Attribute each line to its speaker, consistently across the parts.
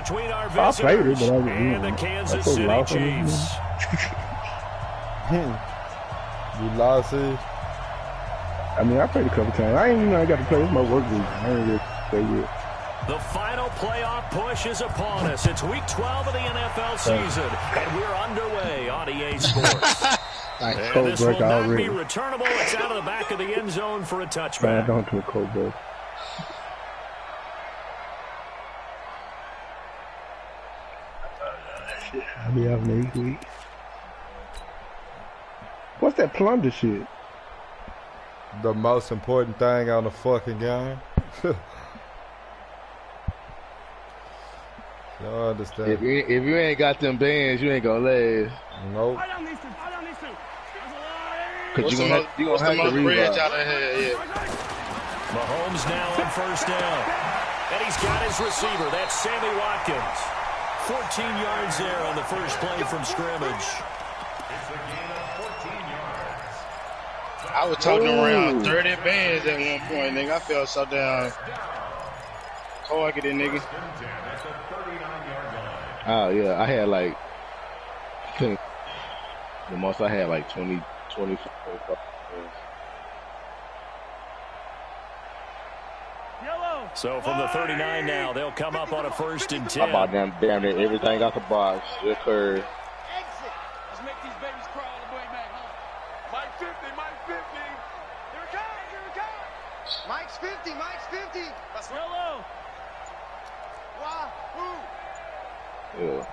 Speaker 1: between our visitors and the Kansas City Chiefs.
Speaker 2: You lost it?
Speaker 3: I mean, I played a couple times. I ain't even know I got to play. It's my work week. I ain't really play yet.
Speaker 1: The final playoff push is upon us. It's week 12 of the NFL season, and we're underway on EA Sports. And this will not be returnable. It's out of the back of the end zone for a touchback.
Speaker 3: Don't do a cold break. I'll be out next week. What's that plunder shit?
Speaker 2: The most important thing on the fucking game. Y'all understand?
Speaker 4: If you ain't got them bands, you ain't gonna last.
Speaker 2: Nope.
Speaker 4: Cause you gonna have to revive.
Speaker 1: Mahomes now on first down, and he's got his receiver. That's Sammy Watkins. 14 yards there on the first play from scrimmage.
Speaker 5: I was talking around 30 bands at one point, nigga. I felt so damn targeted, nigga.
Speaker 4: Oh, yeah. I had like, the most I had like 20, 25.
Speaker 1: So from the 39 now, they'll come up on a 1st and 10.
Speaker 4: How about damn near everything out the box? Your curve.
Speaker 6: Let's make these babies crawl all the way back home. Mike 50, Mike 50. Here it comes, here it comes. Mike's 50, Mike's 50. That's yellow. Wahoo.
Speaker 4: Yeah.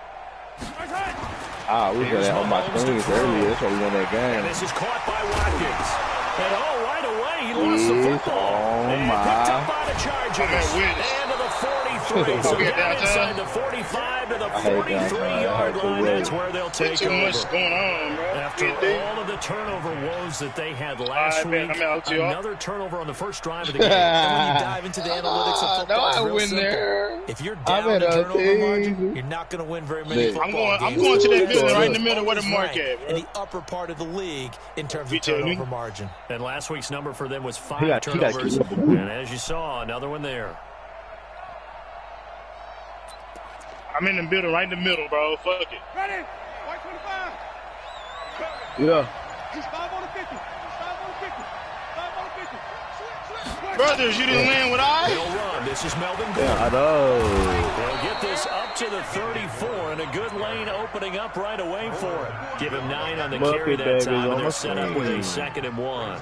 Speaker 4: We got that on my screens earlier. That's why we won that game.
Speaker 1: And this is caught by Watkins. And right away, he lost the football. And picked up by the Chargers. And to the 43. So down inside the 45 to the 43-yard line. That's where they'll take over.
Speaker 5: What's going on, bro?
Speaker 1: After all of the turnover woes that they had last week, another turnover on the first drive of the game. And when you dive into the analytics of football, it's real simple. If you're down in turnover margin, you're not going to win very many football games.
Speaker 5: I'm going to that building right in the middle where the mark at, bro.
Speaker 7: In the upper part of the league in terms of turnover margin.
Speaker 1: And last week's number for them was 5 turnovers. And as you saw, another one there.
Speaker 5: I'm in the building right in the middle, bro. Fuck it.
Speaker 6: Ready? White 25.
Speaker 4: Yeah.
Speaker 6: He's 5 on the 50. He's 5 on the 50. 5 on the 50.
Speaker 5: Brothers, you didn't land with I?
Speaker 1: They'll run. This is Melvin Gordon.
Speaker 4: Yeah, I know.
Speaker 1: They'll get this up to the 34, and a good lane opening up right away for it. Give him 9 on the carry that time, and they're set up with a 2nd and 1.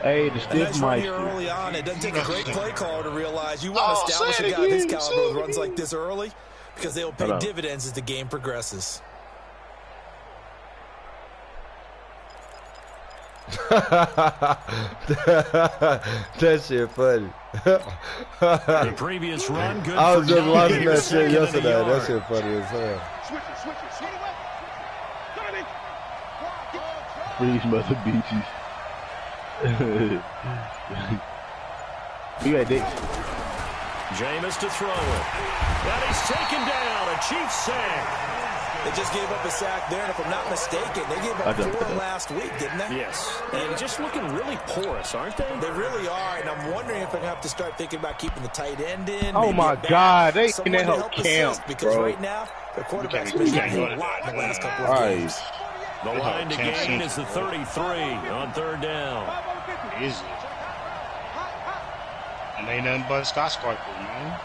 Speaker 4: Hey, the stiff mic.
Speaker 7: Early on, it doesn't take a great play caller to realize you want to establish a guy of his caliber with runs like this early, because they will pay dividends as the game progresses.
Speaker 2: That shit funny.
Speaker 1: The previous run, good.
Speaker 2: I was just watching that shit yesterday. That shit funny as hell.
Speaker 4: These mother beaches. You got Dix.
Speaker 1: Jameis to throw it. And he's taken down. A Chiefs sack.
Speaker 7: They just gave up a sack there, and if I'm not mistaken, they gave up 4 last week, didn't they?
Speaker 1: Yes. And just looking really porous, aren't they?
Speaker 7: They really are, and I'm wondering if they're going to have to start thinking about keeping the tight end in.
Speaker 4: Oh, my God. They can help
Speaker 7: camp, because right now, their quarterback's been doing a lot in the last couple of games.
Speaker 1: The line to gain is the 33 on 3rd down.
Speaker 5: Easy. And ain't nothing but skyscraper, man.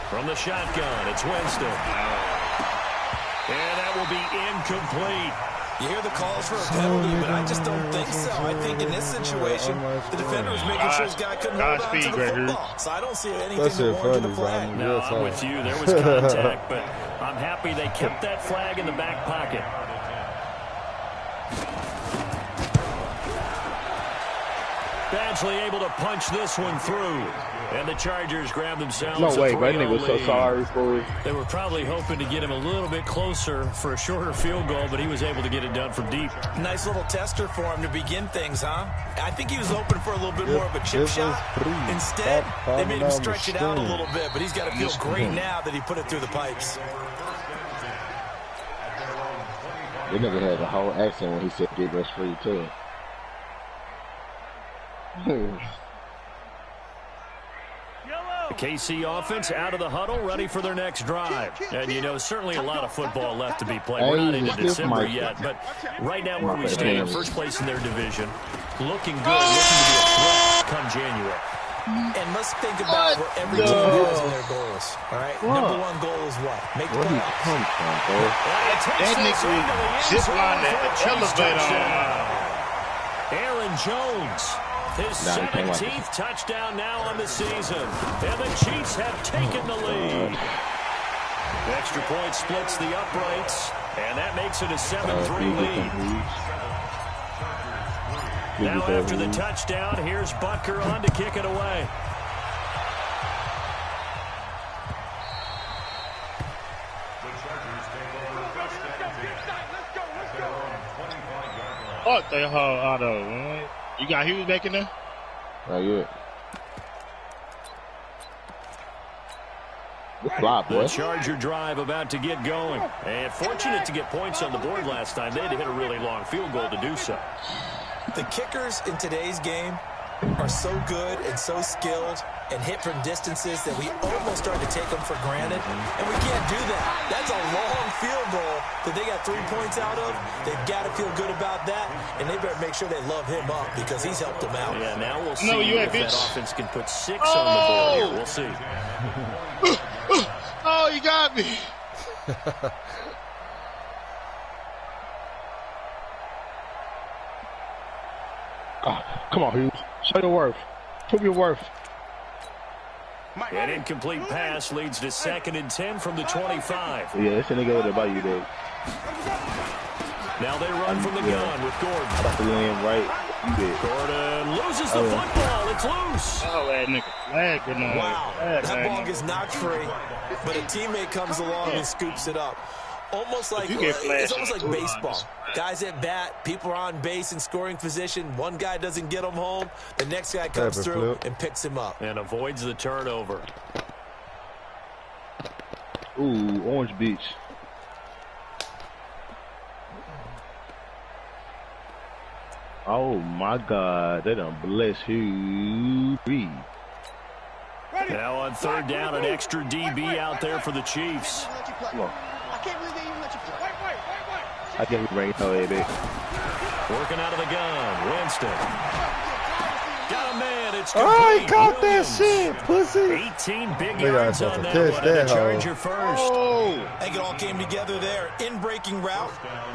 Speaker 1: From the shotgun, it's Winston. And that will be incomplete.
Speaker 7: You hear the calls for a penalty, but I just don't think so. I think in this situation, the defender was making sure his guy couldn't hold on to the football. So I don't see anything to warrant a flag.
Speaker 1: No, I'm with you. There was contact, but I'm happy they kept that flag in the back pocket. Badgley able to punch this one through. And the Chargers grab themselves
Speaker 4: no way,
Speaker 1: a 3-0
Speaker 4: that nigga was so sorry for it.
Speaker 1: They were probably hoping to get him a little bit closer for a shorter field goal, but he was able to get it done from deep.
Speaker 7: Nice little tester for him to begin things, huh? I think he was open for a little bit more of a chip shot. Instead, they made him stretch it out a little bit, but he's got to feel great now that he put it through the pipes.
Speaker 4: They never had a whole accent when he said get us free, too.
Speaker 1: The KC offense out of the huddle, ready for their next drive. And, you know, certainly a lot of football left to be played. We're not into December yet, but right now where we stand, first place in their division, looking good, looking to be a threat come January.
Speaker 7: And let's think about where every team has in their goals. All right, number one goal is what? Make the playoffs.
Speaker 5: That nigga zipline that elevator.
Speaker 1: Aaron Jones, his 17th touchdown now on the season, and the Chiefs have taken the lead. Extra point splits the uprights, and that makes it a 7-3 lead. Now after the touchdown, here's Butker on to kick it away.
Speaker 5: Fuck that whole auto, man. You got Hughes back in there?
Speaker 4: Not yet.
Speaker 1: The Charger drive about to get going. And fortunate to get points on the board last time. They had to hit a really long field goal to do so.
Speaker 7: The kickers in today's game are so good and so skilled and hit from distances that we almost start to take them for granted. And we can't do that. That's a long field goal that they got 3 points out of. They've got to feel good about that. And they better make sure they love him up because he's helped them out.
Speaker 1: Yeah, now we'll see if that offense can put 6 on the board here. We'll see.
Speaker 5: Oh, you got me.
Speaker 3: Oh, come on, Hughes. Show your worth. Prove your worth.
Speaker 1: An incomplete pass leads to 2nd and 10 from the 25.
Speaker 4: Yeah, this nigga over there by you, dude.
Speaker 1: Now they run from the gun with Gordon.
Speaker 4: About to land right.
Speaker 1: Gordon loses the football. It's loose.
Speaker 5: Oh, that nigga flag.
Speaker 7: Wow, that ball gets knocked free, but a teammate comes along and scoops it up. Almost like it's almost like baseball. Guys at bat, people are on base in scoring position. One guy doesn't get him home. The next guy comes through and picks him up.
Speaker 1: And avoids the turnover.
Speaker 4: Ooh, Orange Beach. Oh my God, they done bless you.
Speaker 1: Now on 3rd down, an extra DB out there for the Chiefs.
Speaker 4: Come on.
Speaker 6: I can't believe they even let you play. Wait.
Speaker 4: I can't bring no A, baby.
Speaker 1: Working out of the gun, Winston. Got a man, it's complete.
Speaker 2: Oh, he caught that shit, pussy.
Speaker 1: 18 big yards on that one, and the Charger first.
Speaker 7: I think it all came together there. In-breaking route,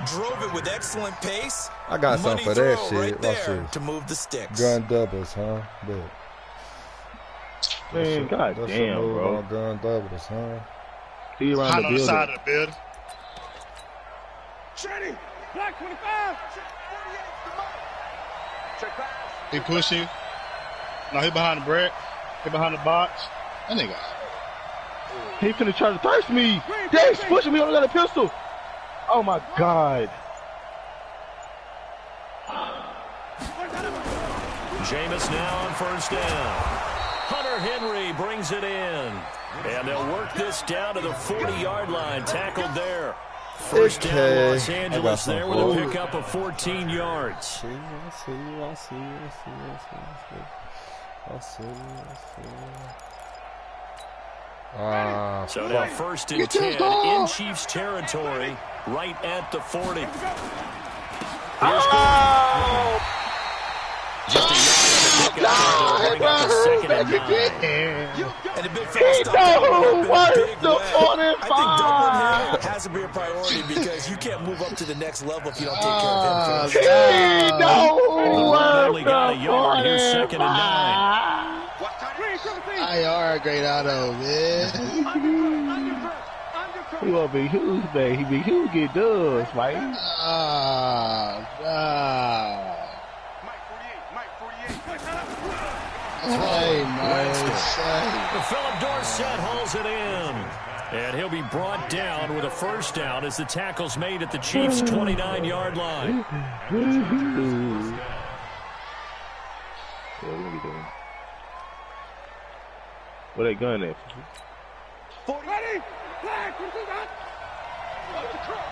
Speaker 7: drove it with excellent pace.
Speaker 2: I got something for that shit.
Speaker 7: Right
Speaker 2: Watch
Speaker 7: there
Speaker 2: this.
Speaker 7: to move the sticks.
Speaker 2: Gun doubles, huh? Bet.
Speaker 4: Man, God damn, bro.
Speaker 2: Gun doubles, huh?
Speaker 4: He around the
Speaker 5: on the
Speaker 4: building.
Speaker 5: side of the building.
Speaker 6: Shady, Black 25.
Speaker 5: He pushing you. No, he behind the brick. He behind the box. That nigga.
Speaker 4: He finna try to thirst me. Dave's pushing me. I only got a pistol. Oh my God.
Speaker 1: Jameis now on 1st down. Hunter Henry brings it in. And they'll work this down to the 40-yard line. Tackled there. 1st down, Los Angeles there with a pickup of 14 yards.
Speaker 2: I see.
Speaker 1: So now 1st and 10 in Chiefs territory, right at the 40. Here's Gordon. Just a yard on the pickup. Bring up the 2nd and 9.
Speaker 7: And a big fast stop. I think doubling him has to be a priority because you can't move up to the next level if you don't take care of him.
Speaker 1: Only got a yard. Here's 2nd and 9.
Speaker 5: IR great auto, man.
Speaker 4: He want Big Hughes, baby. Big Hughes get dubs, right?
Speaker 5: Hey, man.
Speaker 1: Philip Dorsett hauls it in. And he'll be brought down with a 1st down as the tackle's made at the Chiefs' 29-yard line.
Speaker 4: What they gun at?
Speaker 6: 40. Ready? Black, what you got?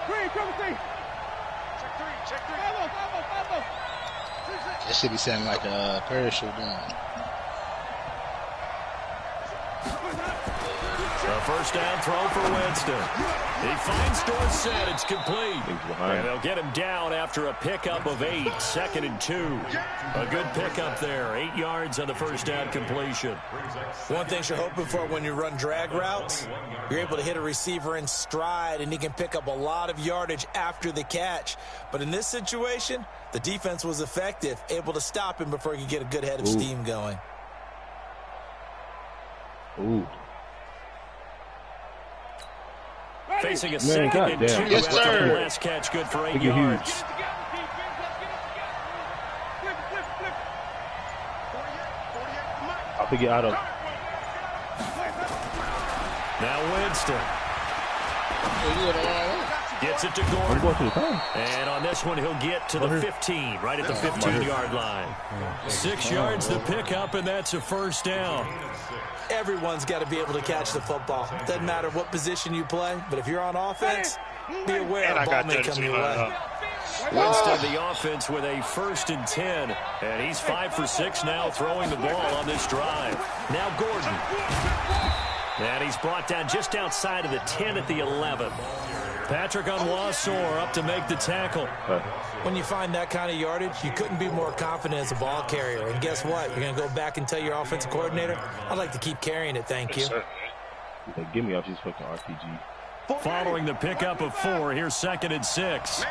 Speaker 6: Green, cover 3. Check 3.
Speaker 5: That should be sounding like a parachute gun.
Speaker 1: A first down throw for Winston. He finds Dorsett. It's complete. And they'll get him down after a pickup of 8. 2nd and 2. A good pickup there. 8 yards on the first down completion.
Speaker 7: One thing you're hoping for when you run drag routes, you're able to hit a receiver in stride, and he can pick up a lot of yardage after the catch. But in this situation, the defense was effective, able to stop him before he could get a good head of steam going.
Speaker 3: Ooh.
Speaker 1: Facing a 2nd and 2
Speaker 5: yes,
Speaker 1: after
Speaker 5: sir.
Speaker 1: the last catch, good for 8 yards.
Speaker 4: I'll pick it out of.
Speaker 1: Now Winston gets it to Gordon.
Speaker 4: I'm going to the time.
Speaker 1: And on this one, he'll get to the 15, right at the 15-yard line. 6 yards the pickup, and that's a first down.
Speaker 7: Everyone's got to be able to catch the football. Doesn't matter what position you play, but if you're on offense, be aware a ball may come your way.
Speaker 1: Winston, the offense, with a 1st and 10, and he's 5 for 6 now throwing the ball on this drive. Now Gordon. And he's brought down just outside of the 10 at the 11. Patrick Onwuasor up to make the tackle.
Speaker 7: When you find that kind of yardage, you couldn't be more confident as a ball carrier. And guess what? You're going to go back and tell your offensive coordinator, I'd like to keep carrying it, thank you.
Speaker 4: They give me off these fucking RPG.
Speaker 1: Following the pickup of 4, here's 2nd and 6.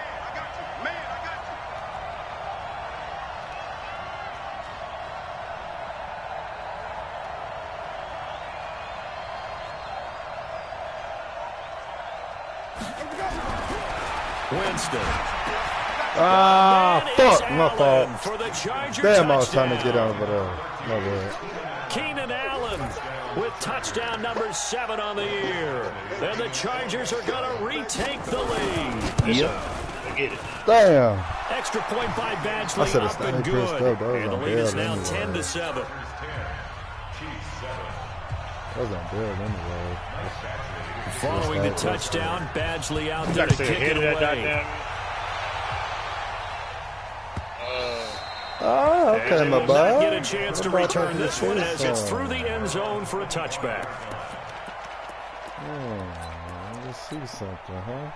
Speaker 1: Winston.
Speaker 2: Fuck, my fault.
Speaker 1: For the Charger
Speaker 2: Damn, I was
Speaker 1: touchdown.
Speaker 2: trying to get over there. My bad.
Speaker 1: Keenan Allen with touchdown number 7 on the year. And the Chargers are going to retake the lead.
Speaker 5: Yep. Get it.
Speaker 2: Damn.
Speaker 1: Extra point by
Speaker 2: I
Speaker 1: Badgley
Speaker 2: should've
Speaker 1: up and
Speaker 2: stayed pissed
Speaker 1: good.
Speaker 2: up. That was
Speaker 1: And the
Speaker 2: on
Speaker 1: lead is
Speaker 2: Bill
Speaker 1: now
Speaker 2: anyway.
Speaker 1: 10-7.
Speaker 2: That was on Bill anyway.
Speaker 1: Following the touchdown, Badgley out there to kick it away.
Speaker 2: Oh, okay,
Speaker 1: And
Speaker 2: my
Speaker 1: they will not get a
Speaker 2: bad.
Speaker 1: chance to
Speaker 2: What about
Speaker 1: return
Speaker 2: that
Speaker 1: this one as it's through
Speaker 2: song?
Speaker 1: the end zone for a touchback.
Speaker 2: Let's see something, huh?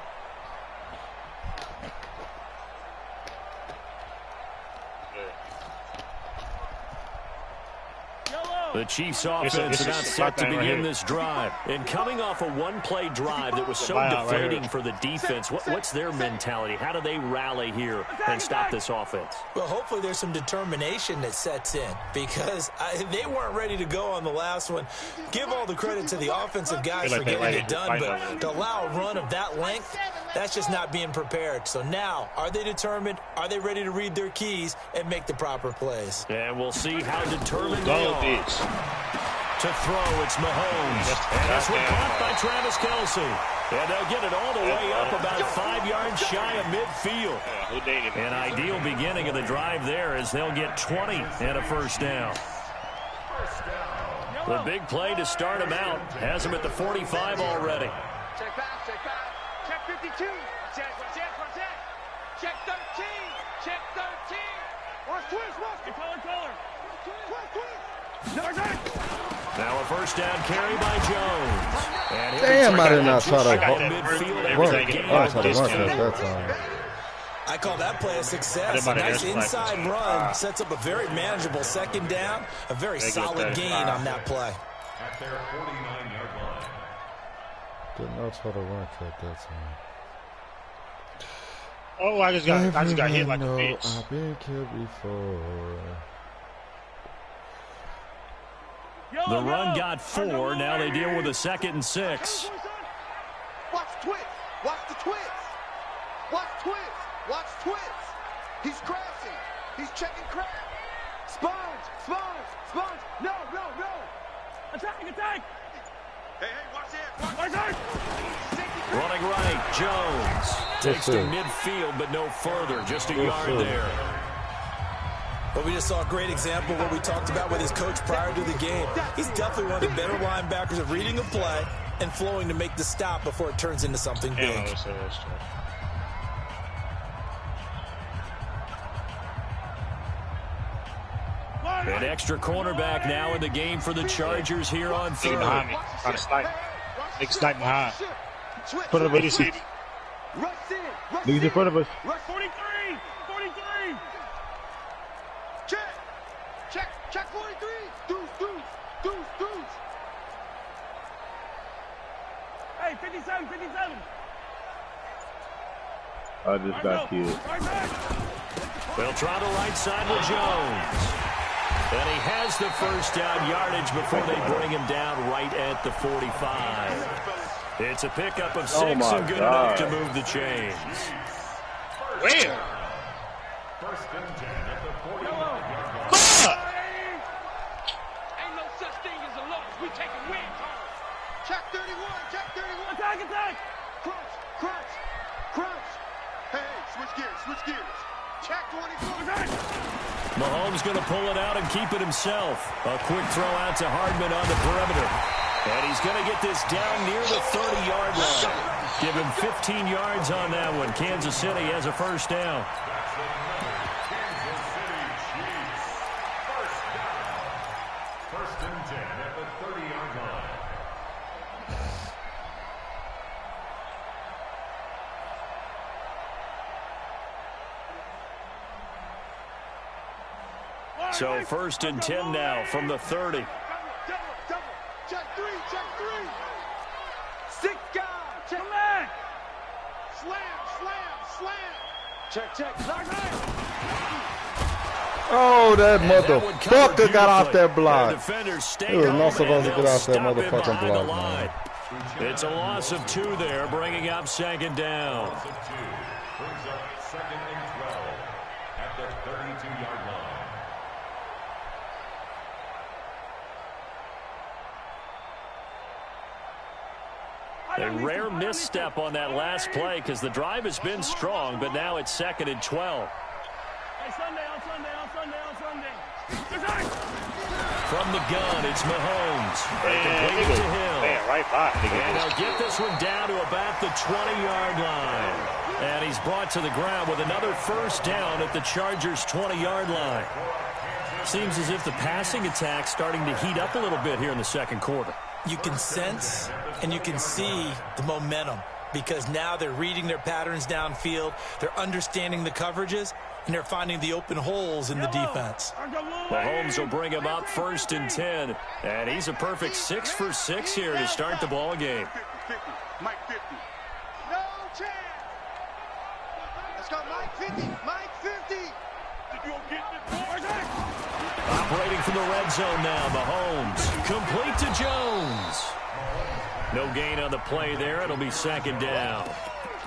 Speaker 1: The Chiefs offense not set to begin this drive. And coming off a one-play drive that was so deflating for the defense, what's their mentality? How do they rally here and stop this offense?
Speaker 7: Well, hopefully there's some determination that sets in because they weren't ready to go on the last one. Give all the credit to the offensive guys for getting it done, but to allow a run of that length, that's just not being prepared. So now, are they determined? Are they ready to read their keys and make the proper plays?
Speaker 1: And we'll see how determined they are. To throw, it's Mahomes. And this one caught by Travis Kelce. And they'll get it all the way up about 5 yards shy of midfield. An ideal beginning of the drive there as they'll get 20 and a first down. The big play to start him out has him at the 45 already.
Speaker 6: Check back, check back. Check 52. Check, check, check. Check 13. Check 13. Watch twist, watch. Color. Twist, twist.
Speaker 1: Now a first down carry by Jones. And
Speaker 2: Damn, I did not try to
Speaker 1: midfield.
Speaker 2: that time.
Speaker 7: I call that play a success. A nice inside run sets up a very manageable second down. A very solid gain on that play.
Speaker 1: At their 49-yard line.
Speaker 2: Did not try to run cut that time.
Speaker 5: Oh, I just got hit like a bitch.
Speaker 2: I've been killed before.
Speaker 1: The run got 4. Now they deal with a 2nd and 6.
Speaker 6: Watch twist. Watch the twist. Watch twist. Watch twist. He's crashing. He's checking crash. Sponge. No. Attack. Hey, watch it.
Speaker 1: Running right, Jones. Takes to midfield, but no further. Just a yard there.
Speaker 7: But we just saw a great example of what we talked about with his coach prior to the game. He's definitely one of the better linebackers of reading a play and flowing to make the stop before it turns into something big.
Speaker 1: An extra cornerback now in the game for the Chargers here on third.
Speaker 5: Behind me. Trying to snipe. Nigga snipe behind.
Speaker 4: Front of us. Niggas in front of us.
Speaker 6: 43. Check 43. Deuce. Hey, 57.
Speaker 4: I just got killed.
Speaker 1: They'll try the right side with Jones. And he has the first down yardage before they bring him down right at the 45. It's a pickup of 6 and good enough to move the chains.
Speaker 5: Where?
Speaker 6: First and 10 at the 40. Ain't no such thing as a loss. We taking wins home. Check 31. Attack. Crunch. Hey, switch gears. Check 24.
Speaker 1: Mahomes going to pull it out and keep it himself. A quick throw out to Hardman on the perimeter. And he's going to get this down near the 30-yard line. Give him 15 yards on that one. Kansas City has a first down.
Speaker 8: First and 10 at the 30-yard line.
Speaker 1: So first and 10 now from the 30.
Speaker 6: Double. Check three. 6 guys. Check. Come back. Slam. Check.
Speaker 2: Oh, that motherfucker got off that block.
Speaker 1: He
Speaker 2: was not supposed to get off that motherfucking block, man.
Speaker 1: It's a loss of 2 there, bringing up second down.
Speaker 8: Brings up second and 12 at the 32-yard line.
Speaker 1: A rare misstep on that last play because the drive has been strong, but now it's second and 12.
Speaker 6: Hey, Sunday.
Speaker 1: From the gun, it's Mahomes. They complete it to Hill.
Speaker 5: Man, right by.
Speaker 1: And they'll get this one down to about the 20-yard line. And he's brought to the ground with another first down at the Chargers' 20-yard line. Seems as if the passing attack's starting to heat up a little bit here in the second quarter.
Speaker 7: You can sense and you can see the momentum because now they're reading their patterns downfield, they're understanding the coverages, and they're finding the open holes in the defense.
Speaker 1: Mahomes will bring him up first and 10, and he's a perfect 6 for 6 here to start the ball game.
Speaker 6: 50. Mike 50. No chance. Let's go, Mike 50.
Speaker 1: Operating from the red zone now, Mahomes. Complete to Jones. No gain on the play there. It'll be second down.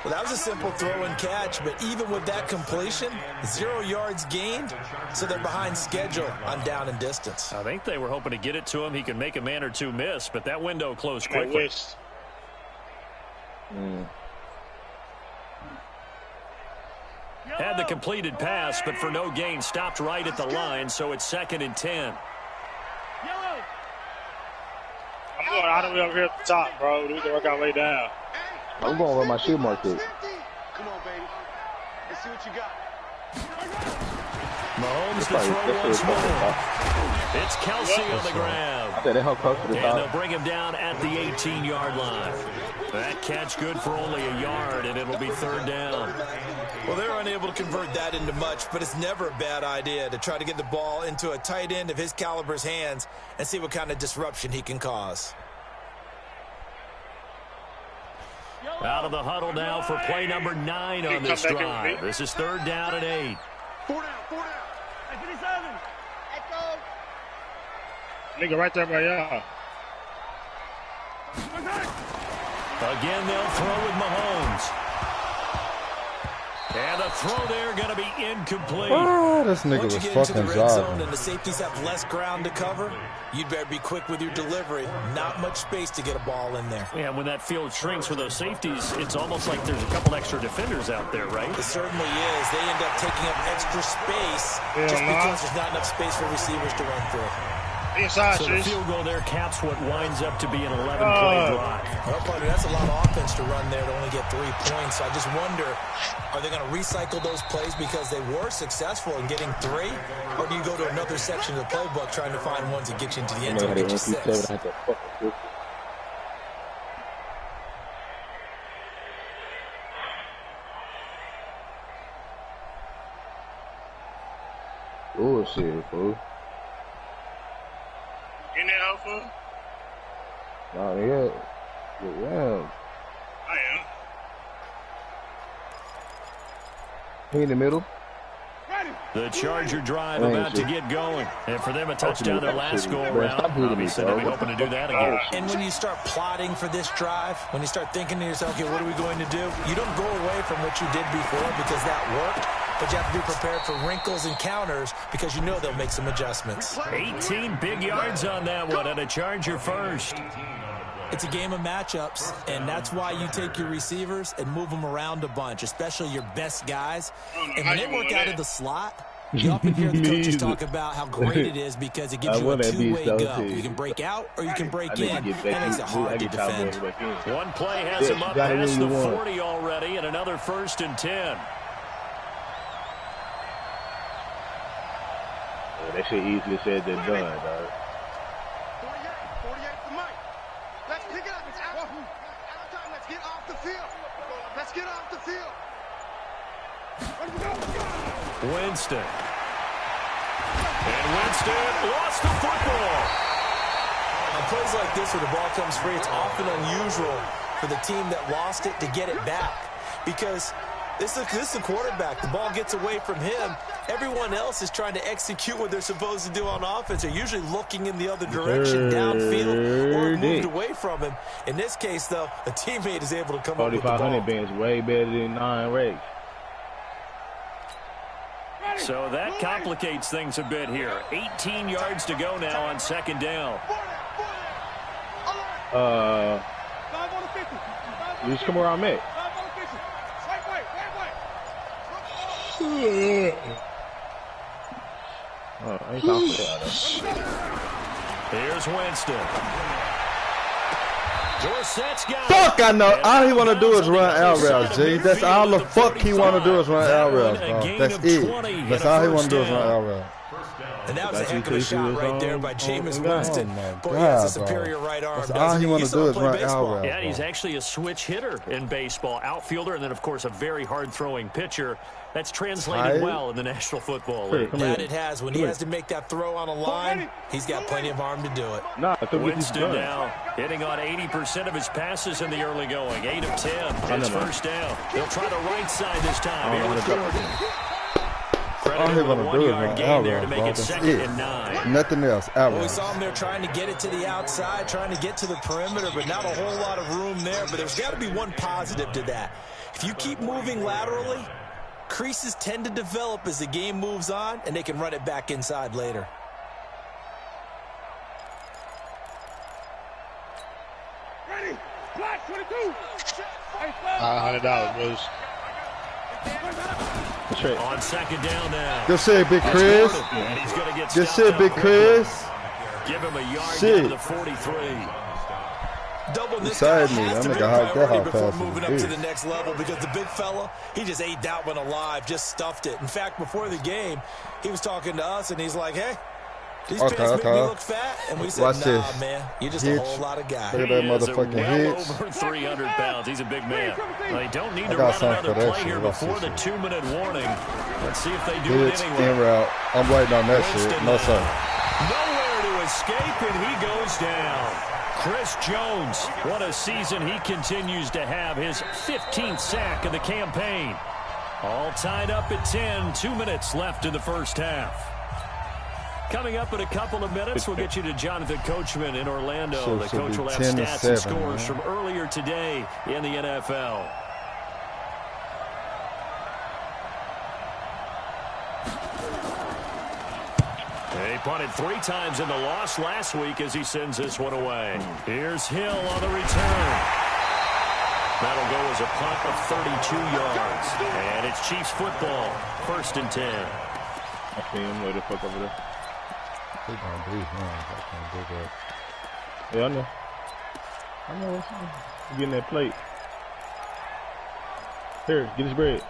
Speaker 7: Well, that was a simple throw and catch, but even with that completion, 0 yards gained, so they're behind schedule on down and distance.
Speaker 1: I think they were hoping to get it to him. He can make a man or two miss, but that window closed quickly. Had the completed pass, but for no gain, stopped right at the line, so it's second and 10.
Speaker 5: I'm going out of here over here at the top, bro. We need to work our way down.
Speaker 3: I'm going where my shoe mark is.
Speaker 6: Come on, baby. Let's see what you got.
Speaker 1: Mahomes to throw once more. It's Kelsey on the ground.
Speaker 3: I said they help close to the
Speaker 1: And they'll
Speaker 3: top.
Speaker 1: bring him down at the 18-yard line. That catch good for only a yard, and it'll be third down.
Speaker 7: Well, they're unable to convert that into much, but it's never a bad idea to try to get the ball into a tight end of his caliber's hands and see what kind of disruption he can cause.
Speaker 1: Out of the huddle now for play number 9 on this drive. This is third down and 8.
Speaker 6: 4 down. 57. Echo.
Speaker 5: Nigga right there by y'all.
Speaker 1: Again, they'll throw with Mahomes. And the throw there going to be incomplete.
Speaker 2: Oh, this nigga
Speaker 7: Once
Speaker 2: was
Speaker 7: you get into the
Speaker 2: fucking
Speaker 7: red zone
Speaker 2: jogging.
Speaker 7: and the safeties have less ground to cover, you'd better be quick with your delivery. Not much space to get a ball in there.
Speaker 1: Yeah, when that field shrinks with those safeties, it's almost like there's a couple extra defenders out there, right?
Speaker 7: It certainly is. They end up taking up extra space just because there's not enough space for receivers to run through.
Speaker 5: Inside,
Speaker 1: so the field goal there caps what winds up to be an 11-play drive.
Speaker 7: Well, partner, that's a lot of offense to run there to only get 3 points. So I just wonder, are they going to recycle those plays because they were successful in getting 3? Or do you go to another section of the playbook trying to find ones that get you into the end zone and get you 6?
Speaker 3: Bullshit, fool.
Speaker 5: In there, Alpha?
Speaker 3: Nah, yeah. Yeah.
Speaker 5: I am.
Speaker 3: He in the middle.
Speaker 1: The Charger drive about to get going. And for them, a touchdown their last go-around. Obviously, they'll be hoping to do that again.
Speaker 7: And when you start plotting for this drive, when you start thinking to yourself, okay, what are we going to do? You don't go away from what you did before because that worked. But you have to be prepared for wrinkles and counters because you know they'll make some adjustments.
Speaker 1: 18 big yards on that one, and a Charger first.
Speaker 7: It's a game of matchups, and that's why you take your receivers and move them around a bunch, especially your best guys. And when they work out of the slot, you often hear the coaches talk about how great it is because it gives you a two-way go. You can break out or you can break in. That makes it hard to defend.
Speaker 1: One play has him up past the 40 already, and another 1st and 10.
Speaker 3: That shit easily said than done, dog.
Speaker 6: 48 for Mike. Let's pick it up. It's out of time. Let's get off the field. Let's get off the field.
Speaker 1: Winston. And Winston lost the football.
Speaker 7: On plays like this where the ball comes free, it's often unusual for the team that lost it to get it back because this is a quarterback. The ball gets away from him. Everyone else is trying to execute what they're supposed to do on offense. They're usually looking in the other direction, downfield, or moved away from him. In this case, though, a teammate is able to come up with the ball.
Speaker 3: 4,500 bands way better than 9 rakes.
Speaker 1: So that complicates things a bit here. 18 yards to go now on 2nd down.
Speaker 3: You just come around me. Oh, I ain't talking about that.
Speaker 1: Here's Winston. Dorsett's got
Speaker 2: Fuck, I know. All he want to do is run out routes, G. That's all the fuck he want to do is run out routes, bro. That's it. That's all he want to do is run out routes.
Speaker 7: And that was a heck of a shot right there by Jameis Winston.
Speaker 2: Boy,
Speaker 7: he has a superior right arm.
Speaker 2: That's all he want to do is run out routes.
Speaker 1: Yeah, he's actually a switch hitter in baseball. Outfielder, and then, of course, a very hard-throwing pitcher. That's translated well in the National Football League.
Speaker 7: That it has. When he has to make that throw on a line, he's got plenty of arm to do it.
Speaker 1: Winston now hitting on 80% of his passes in the early going. 8 of 10. It's 1st down. They'll try the right side this time. Here with Jordan.
Speaker 2: All he want to do is run out
Speaker 1: there to
Speaker 2: routes,
Speaker 1: make
Speaker 2: bro.
Speaker 1: it
Speaker 2: That's
Speaker 1: 2nd and 9.
Speaker 2: Nothing else. Out
Speaker 7: We
Speaker 2: routes.
Speaker 7: saw him there trying to get it to the outside, trying to get to the perimeter, but not a whole lot of room there. But there's got to be one positive to that. If you keep moving laterally, creases tend to develop as the game moves on, and they can run it back inside later.
Speaker 6: Ready? Black 22.
Speaker 5: $500, bros.
Speaker 1: On 2nd down now.
Speaker 2: Good shit, Big Chris.
Speaker 1: And he's going to get
Speaker 2: Good shit, Big Chris.
Speaker 1: Give him a yard
Speaker 2: Shit.
Speaker 1: down to the 43.
Speaker 7: Doubling this
Speaker 2: Beside
Speaker 7: guy
Speaker 2: me,
Speaker 7: has
Speaker 2: that
Speaker 7: to be
Speaker 2: nigga
Speaker 7: a
Speaker 2: hiked that
Speaker 7: priority
Speaker 2: hot
Speaker 7: before
Speaker 2: pass
Speaker 7: moving
Speaker 2: is
Speaker 7: up to
Speaker 2: big.
Speaker 7: the next level because the big fella, he just ate that one alive, just stuffed it. In fact, before the game, he was talking to us, and he's like, hey, these pants make me look fat. And we said,
Speaker 2: Watch
Speaker 7: nah,
Speaker 2: this.
Speaker 7: man, you're just a whole lot of guy.
Speaker 2: Look at that
Speaker 1: He is
Speaker 2: motherfucking
Speaker 1: well
Speaker 2: hits.
Speaker 1: over 300 pounds. He's a big man. They don't need
Speaker 2: I
Speaker 1: to
Speaker 2: got
Speaker 1: run
Speaker 2: something
Speaker 1: another
Speaker 2: for that
Speaker 1: play
Speaker 2: shit.
Speaker 1: here
Speaker 2: Watch
Speaker 1: before
Speaker 2: this
Speaker 1: the
Speaker 2: shit.
Speaker 1: 2-minute warning. Let's see if they do
Speaker 2: Hits
Speaker 1: it
Speaker 2: in
Speaker 1: anyway.
Speaker 2: route. I'm waiting on that shit.
Speaker 1: Winston
Speaker 2: No, sir.
Speaker 1: nowhere to escape, and he goes down. Chris Jones, what a season he continues to have. His 15th sack of the campaign. All tied up at 10. 2 minutes left in the first half. Coming up in a couple of minutes, we'll get you to Jonathan Coachman in Orlando.
Speaker 2: So
Speaker 1: the
Speaker 2: it should
Speaker 1: coach
Speaker 2: be
Speaker 1: will have
Speaker 2: 10 to
Speaker 1: stats and
Speaker 2: 7,
Speaker 1: scores
Speaker 2: man.
Speaker 1: from earlier today in the NFL. He punted 3 times in the loss last week as he sends this one away. Here's Hill on the return. That'll go as a punt of 32 yards. And it's Chiefs football, 1st and 10.
Speaker 3: I see him way the fuck over there.
Speaker 2: He gonna beat him. I can't do that.
Speaker 4: Yeah, I know. You getting that plate. Here, get his bread.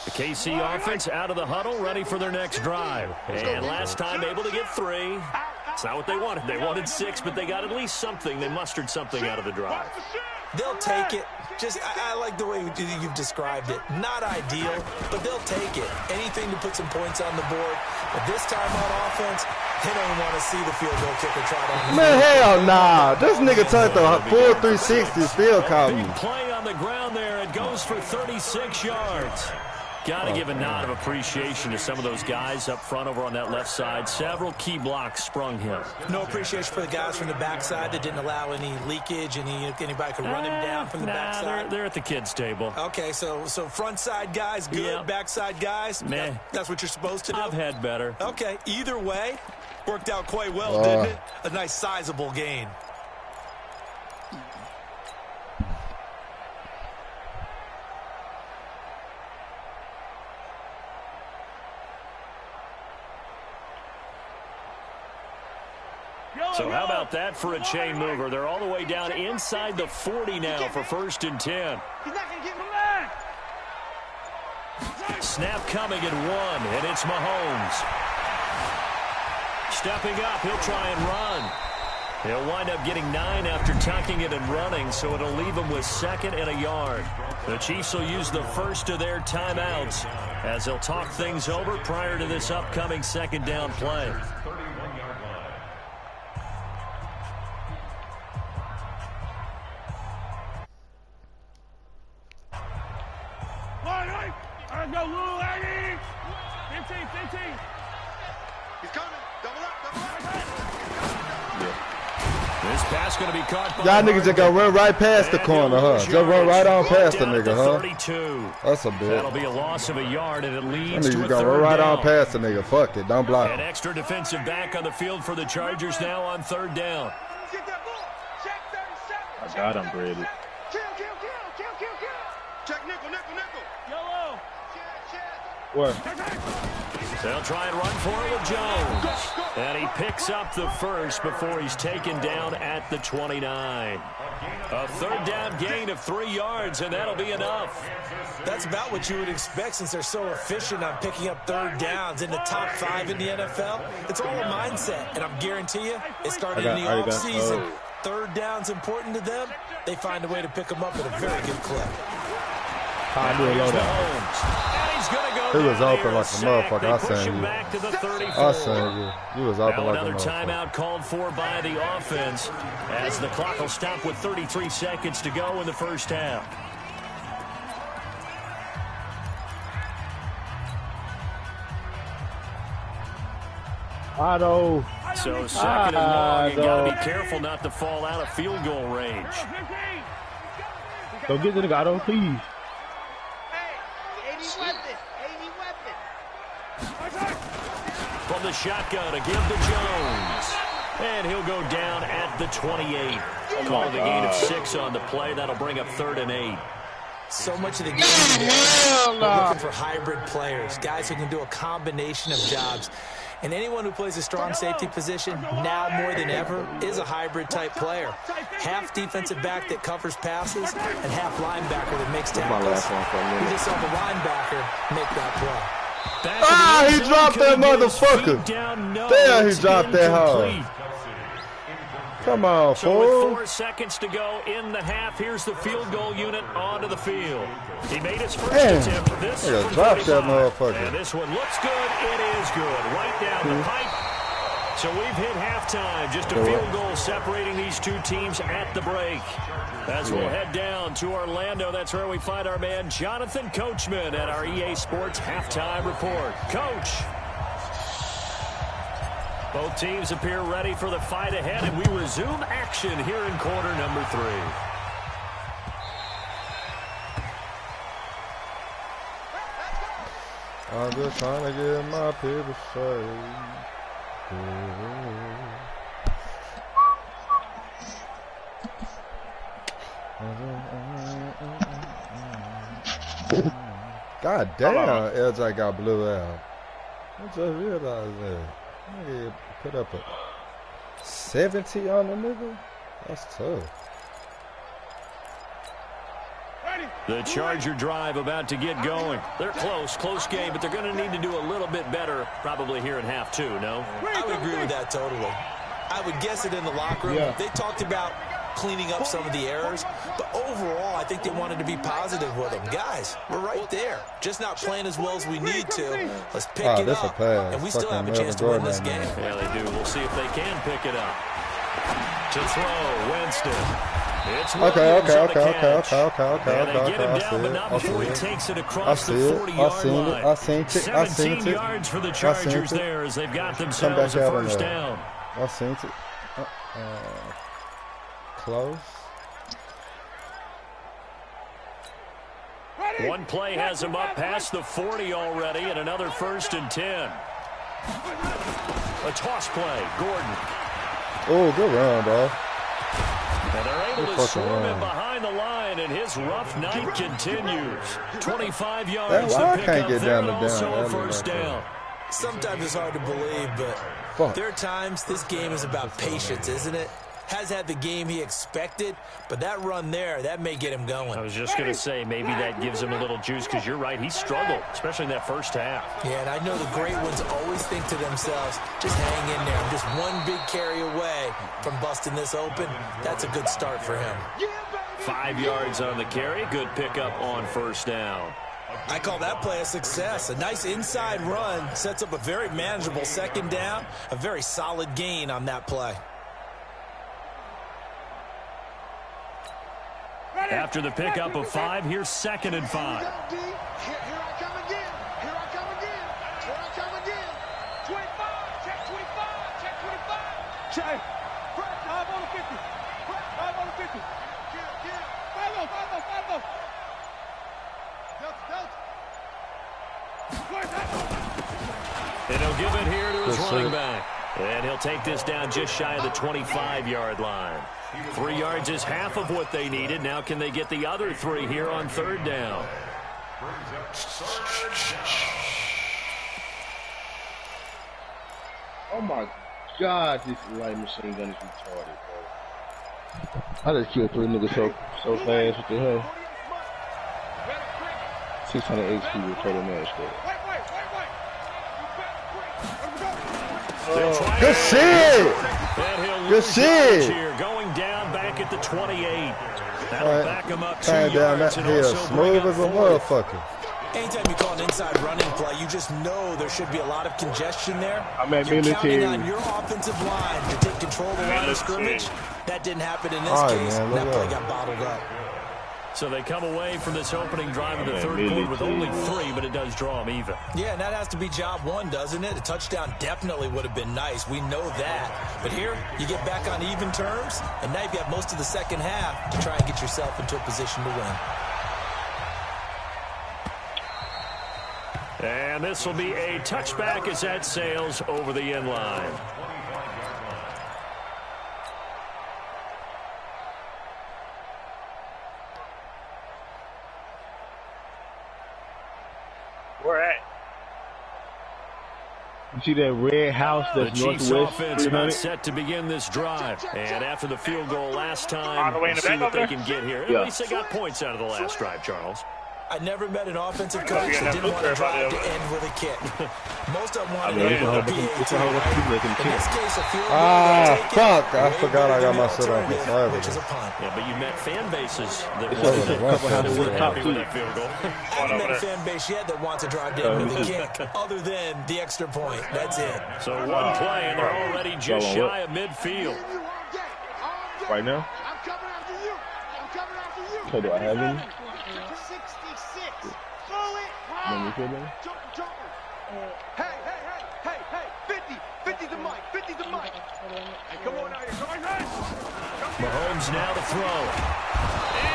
Speaker 1: The KC offense out of the huddle, ready for their next drive. And last time able to get 3. It's not what they wanted. They wanted 6, but they got at least something. They mustered something out of the drive.
Speaker 7: They'll take it. Just, I like the way you've described it. Not ideal, but they'll take it. Anything to put some points on the board. But this time on offense, they don't want to see the field goal kicker try to.
Speaker 2: Man, hell nah. This nigga turned the full 360, still caught me.
Speaker 1: Big play on the ground there. It goes for 36 yards. Got to give a nod of appreciation to some of those guys up front over on that left side. Several key blocks sprung him.
Speaker 7: No appreciation for the guys from the backside that didn't allow any leakage, anybody could run him down from the backside.
Speaker 1: They're at the kids' table.
Speaker 7: Okay, so front side guys good,
Speaker 1: yeah.
Speaker 7: Backside guys,
Speaker 1: man,
Speaker 7: that's what you're supposed to do.
Speaker 1: I've had better.
Speaker 7: Okay, either way, worked out quite well, didn't it? A nice sizable gain.
Speaker 1: So how about that for a chain mover? They're all the way down inside the 40 now for 1st and 10.
Speaker 6: He's not going to get my leg.
Speaker 1: Snap coming at 1, and it's Mahomes. Stepping up, he'll try and run. He'll wind up getting 9 after tucking it and running, so it'll leave him with 2nd and a yard. The Chiefs will use the first of their timeouts as they'll talk things over prior to this upcoming 2nd down play.
Speaker 6: Let's go, Lou, 80. 15. He's coming. Double up.
Speaker 1: This pass going to be caught by
Speaker 2: y'all niggas just gonna run right past the corner, huh? Just run right on past the nigga, huh?
Speaker 1: 32.
Speaker 2: That's a bit.
Speaker 1: That'll be a loss of a yard, and it leads to a
Speaker 2: gonna
Speaker 1: 3rd
Speaker 2: run right
Speaker 1: down.
Speaker 2: on past the nigga. Fuck it. Don't block.
Speaker 1: An extra defensive back on the field for the Chargers now on 3rd down.
Speaker 6: Get that ball. Check 37.
Speaker 4: I got him, Brady.
Speaker 6: Kill. Check nickel. YOLO. Check.
Speaker 2: What?
Speaker 1: They'll try and run for it with Jones. And he picks up the first before he's taken down at the 29. A 3rd down gain of 3 yards, and that'll be enough.
Speaker 7: That's about what you would expect since they're so efficient on picking up 3rd downs in the top 5 in the NFL. It's all a mindset, and I guarantee you, it started in the offseason. 3rd down's important to them. They find a way to pick them up at a very good clip.
Speaker 2: He was open like a motherfucker. I seen you. He was open like a motherfucker.
Speaker 1: Another timeout called for by the offense as the clock will stop with 33 seconds to go in the first half.
Speaker 4: Otto.
Speaker 1: So 2nd and long, you got to be careful not to fall out of field goal range.
Speaker 4: Go get the nigga, Otto, please.
Speaker 1: From the shotgun to give to Jones. And he'll go down at the 28. Call the gain of 6 on the play. That'll bring up 3rd and 8.
Speaker 7: So much of the game we're looking for hybrid players, guys who can do a combination of jobs. And anyone who plays a strong safety position, now more than ever, is a hybrid-type player. Half defensive back that covers passes, and half linebacker that makes tackles. We just saw the linebacker make that play.
Speaker 2: He dropped that motherfucker. Damn, he dropped that hard. Come on,
Speaker 1: so
Speaker 2: fool.
Speaker 1: with 4 seconds to go in the half, here's the field goal unit onto the field. He made his first attempt. This from
Speaker 2: drop that
Speaker 1: 35.
Speaker 2: motherfucker.
Speaker 1: And this one looks good. It is good. Right down the pipe. So we've hit halftime. Just a field goal separating these two teams at the break. As we'll head down to Orlando, that's where we find our man Jonathan Coachman at our EA Sports Halftime Report. Coach. Both teams appear ready for the fight ahead, and we resume action here in quarter number 3.
Speaker 2: I'm just trying to get my people saved. God damn, LJ got blew out. I just realized that. Nigga put up a 70 on the nigga? That's tough.
Speaker 1: The Charger drive about to get going. They're close game, but they're going to need to do a little bit better probably here in half two, no?
Speaker 7: I would agree with that totally. I would guess it in the locker room. Yeah. They talked about cleaning up some of the errors, but overall, I think they wanted to be positive with them. Guys, we're right there. Just not playing as well as we need to. Let's pick it up, and we still have a chance to win this game.
Speaker 1: Yeah, they do. We'll see if they can pick it up. To throw, Winston. It's
Speaker 2: okay.
Speaker 1: They get him down, but not before he takes it across the 40-yard line.
Speaker 2: I seen it.
Speaker 1: 17 yards for the Chargers there as they've got themselves a first down.
Speaker 2: I seen it. Close.
Speaker 1: One play has him up past the 40 already, and another 1st and 10. A toss play, Gordon.
Speaker 2: Oh, good run, bro.
Speaker 1: And they're able to swarm him behind the line, and his rough night continues. 25 yards to pick up there, and also a first down.
Speaker 7: Sometimes it's hard to believe, but there are times this game is about patience, isn't it? Has had the game he expected, but that run there, that may get him going.
Speaker 1: I was just going to say, maybe that gives him a little juice, because you're right, he struggled, especially in that first half.
Speaker 7: Yeah, and I know the great ones always think to themselves, just hang in there. I'm just one big carry away from busting this open. That's a good start for him.
Speaker 1: 5 yards on the carry, good pickup on first down.
Speaker 7: I call that play a success. A nice inside run sets up a very manageable second down, a very solid gain on that play.
Speaker 1: After the pickup of 5, here's 2nd and 5.
Speaker 6: Here I come again. Here I come again. Here I come again. 25. Check 25. Check 25. Check. Drive on the 50. Drive on the 50. Follow.
Speaker 1: And he'll give it here to his running back. And he'll take this down just shy of the 25-yard line. 3 yards is half of what they needed. Now can they get the other 3 here on 3rd down?
Speaker 4: Oh my God, this light machine gun is retarded, bro. I just killed 3 niggas so fast. What the hell? 600 HP with total match there.
Speaker 2: Good shit! Good shit!
Speaker 1: Here, going down back at the 28. That'll back him up 2
Speaker 2: down
Speaker 1: yards.
Speaker 2: that hill, smooth as a motherfucker.
Speaker 7: Anytime you call an inside running play, you just know there should be a lot of congestion there.
Speaker 4: You're
Speaker 7: counting on your offensive line to take control of the line of scrimmage. That didn't happen in this case.
Speaker 2: Man,
Speaker 7: that play got bottled up.
Speaker 1: So they come away from this opening drive in the 3rd quarter with only 3, but it does draw them even.
Speaker 7: Yeah, and that has to be job 1, doesn't it? A touchdown definitely would have been nice. We know that. But here, you get back on even terms, and now you've got most of the second half to try and get yourself into a position to win.
Speaker 1: And this will be a touchback as that sails over the end line.
Speaker 4: Where at? You see that red house that's
Speaker 1: the Chiefs
Speaker 4: northwest?
Speaker 1: Offense about set to begin this drive. And after the field goal last time, we'll see what they can get here. At least they got points out of the last drive, Charles.
Speaker 7: I never met an offensive coach that didn't want to drive to end with a kick. Most of them wanted to end with a PAT. In this case, a field goal.
Speaker 2: Fuck! I forgot I got my shit on.
Speaker 7: Which is a punt.
Speaker 1: Yeah, but you met fan bases that were happy with that field goal.
Speaker 7: I haven't met a fan base yet that wants to drive to end with a kick, other than the extra point. That's it.
Speaker 1: So one play, and they're already just shy of midfield.
Speaker 4: Right now?
Speaker 6: I'm coming after you. I'm coming after you.
Speaker 4: So do I have any?
Speaker 6: 66. Throw it.
Speaker 4: Let me feel them.
Speaker 6: Hey. 50 to Mike. 50 to Mike. Hey, come on out here. Come on, guys.
Speaker 1: Mahomes now to throw.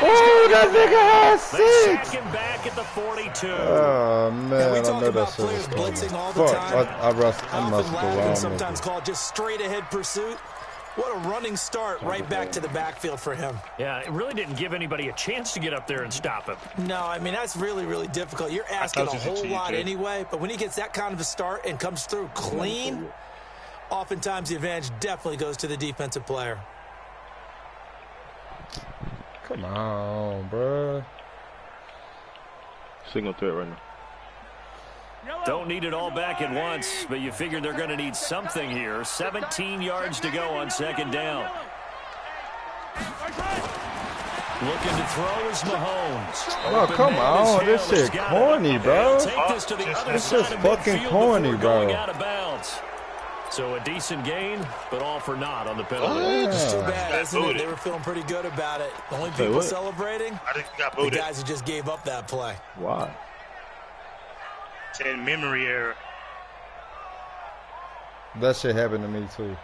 Speaker 2: Oh, that nigga has 6!
Speaker 1: Sack him back at the 42.
Speaker 2: Oh, man,
Speaker 7: we talk
Speaker 2: I know
Speaker 7: about
Speaker 2: that shit
Speaker 7: players
Speaker 2: was
Speaker 7: blitzing all the time.
Speaker 2: I must go
Speaker 7: often
Speaker 2: wrong.
Speaker 7: sometimes called just straight ahead pursuit. What a running start right back to the backfield for him.
Speaker 1: Yeah, it really didn't give anybody a chance to get up there and stop him.
Speaker 7: No, I mean, that's really, really difficult. You're asking a whole lot anyway, but when he gets that kind of a start and comes through clean, oftentimes the advantage definitely goes to the defensive player.
Speaker 2: Come on, bro.
Speaker 4: Single threat right now.
Speaker 1: Don't need it all back at once, but you figure they're going to need something here. 17 yards to go on second down. Looking to throw is Mahomes.
Speaker 2: Oh, come on. This shit corny, bro. This is fucking corny, bro.
Speaker 1: Out of bounds. So a decent gain, but all for naught on the penalty.
Speaker 7: It's too bad, isn't it? They were feeling pretty good about it. The only people celebrating, the guys who just gave up that play.
Speaker 4: Why?
Speaker 5: Said memory error.
Speaker 2: That shit happened to me, too.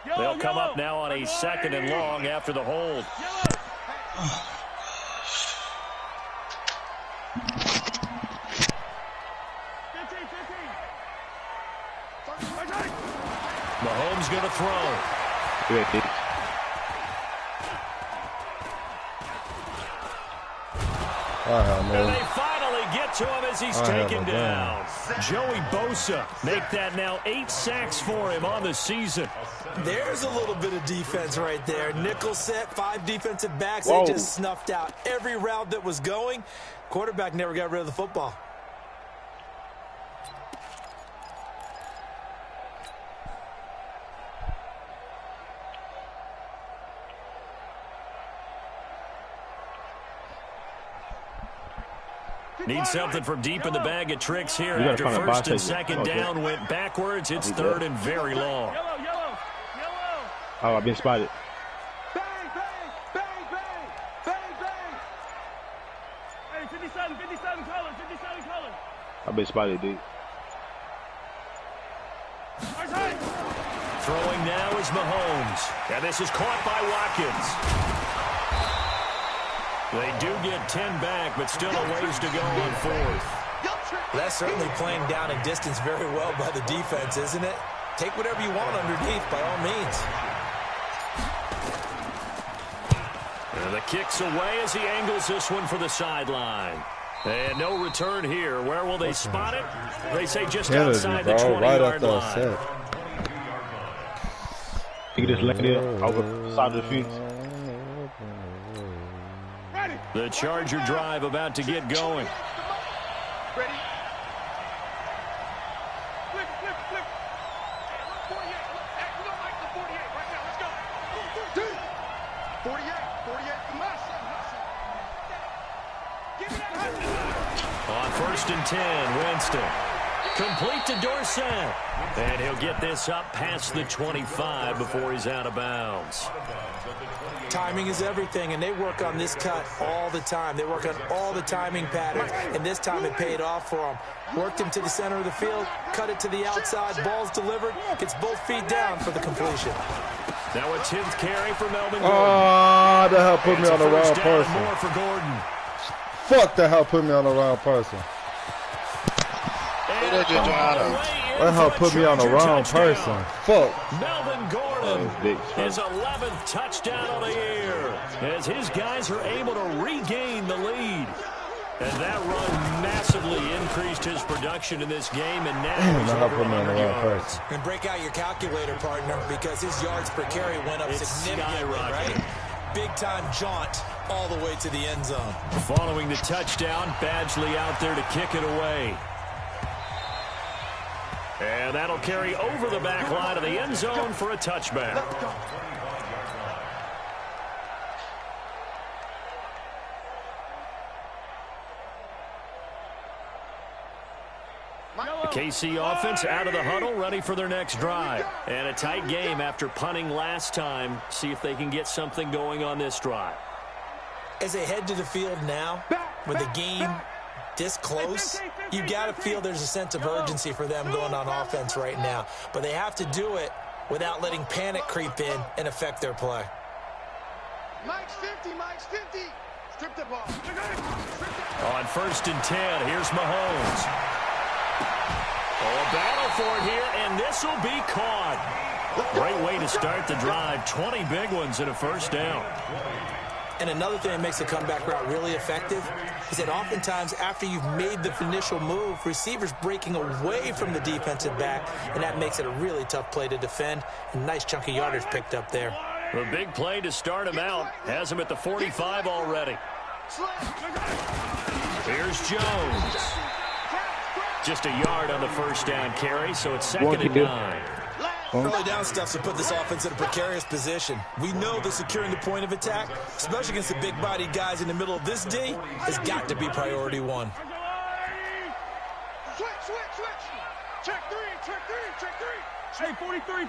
Speaker 1: They'll come up now on a second and long after the hold. Mahomes going to throw. And they finally get to him as he's taken down. Joey Bosa make that now 8 sacks for him on the season.
Speaker 7: There's a little bit of defense right there. Nickel set, 5 defensive backs. They just snuffed out every route that was going. Quarterback never got rid of the football.
Speaker 1: Need something from deep in the bag of tricks here after first and second down went backwards. It's third and very long.
Speaker 4: Oh, I've been spotted.
Speaker 6: Bang, bang, bang, bang, bang, bang. Hey, 57 colors, 57 colors.
Speaker 4: I've been spotted, dude.
Speaker 1: Throwing now is Mahomes. And this is caught by Watkins. They do get 10 back, but still a ways to go on fourth.
Speaker 7: That's certainly playing down in distance very well by the defense, isn't it? Take whatever you want underneath, by all means.
Speaker 1: And the kick's away as he angles this one for the sideline. And no return here. Where will they spot it? They say just outside the 20-yard line.
Speaker 4: You can just let it over the side of the fence.
Speaker 1: The Charger drive about to get going.
Speaker 6: Ready? Flip, flip, flip. 48. Hey, we don't like the 48 right now. Let's go. 48. Muscle. Give me that.
Speaker 1: On first and 10, Winston. Complete to Dorsett. And he'll get this up past the 25 before he's out of bounds.
Speaker 7: Timing is everything, and they work on this cut all the time. They work on all the timing patterns, and this time it paid off for them. Worked him to the center of the field, cut it to the outside, ball's delivered, gets both feet down for the completion.
Speaker 1: Now a 10th carry for Melvin Gordon.
Speaker 2: Oh, the hell put me on the wrong person.
Speaker 1: More for Gordon.
Speaker 2: Fuck, the hell put me on the wrong person. That hell put me on the wrong person. Fuck.
Speaker 1: Melvin Gordon, his 11th touchdown of the year, as his guys are able to regain the lead. And that run massively increased his production in this game, and now he's over 100 yards.
Speaker 7: And break out your calculator, partner, because his yards per carry went up significantly, right? Big-time jaunt all the way to the end zone.
Speaker 1: Following the touchdown, Badgley out there to kick it away. And that'll carry over the back line of the end zone for a touchback. The KC offense out of the huddle, ready for their next drive. And a tight game after punting last time. See if they can get something going on this drive.
Speaker 7: As they head to the field now, with the game this close, you got to feel there's a sense of urgency for them going on offense right now. But they have to do it without letting panic creep in and affect their play.
Speaker 6: Mike's 50, Mike's 50. Strip the ball.
Speaker 1: On first and 10, here's Mahomes. Oh, a battle for it here, and this will be caught. Great way to start the drive. 20 big ones and a first down.
Speaker 7: And another thing that makes the comeback route really effective is that oftentimes after you've made the initial move, receivers breaking away from the defensive back, and that makes it a really tough play to defend. A nice chunk of yardage picked up there.
Speaker 1: A big play to start him out. Has him at the 45 already. Here's Jones. Just a yard on the first down carry, so it's 2nd and 9.
Speaker 7: Early down stuff to put this offense in a precarious position. We know that securing the point of attack, especially against the big-bodied guys in the middle of this D, has got to be priority one.
Speaker 6: Switch. Check three. Hey, 43.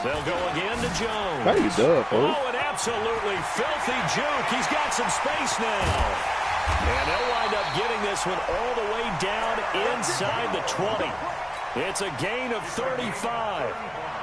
Speaker 1: They'll go again to Jones.
Speaker 3: How you doing, folks?
Speaker 1: Oh, an absolutely filthy juke. He's got some space now. And they'll wind up getting this one all the way down inside the 20. It's a gain of 35.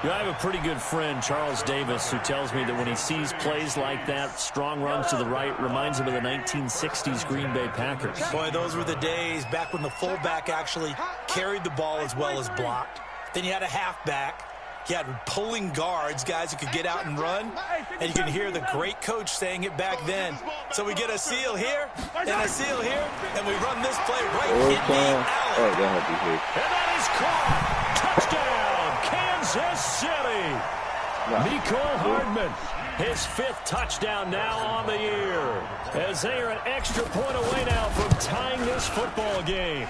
Speaker 1: You know, I have a pretty good friend, Charles Davis, who tells me that when he sees plays like that, strong runs to the right, reminds him of the 1960s Green Bay Packers.
Speaker 7: Boy, those were the days back when the fullback actually carried the ball as well as blocked. Then you had a halfback. You had pulling guards, guys who could get out and run. And you can hear the great coach saying it back then. So we get a seal here and a seal here, and we run this play right in the alley.
Speaker 1: And that is caught. Touchdown, Kansas City. Mecole Hardman, his 5th touchdown now on the year. As they are an extra point away now from tying this football game.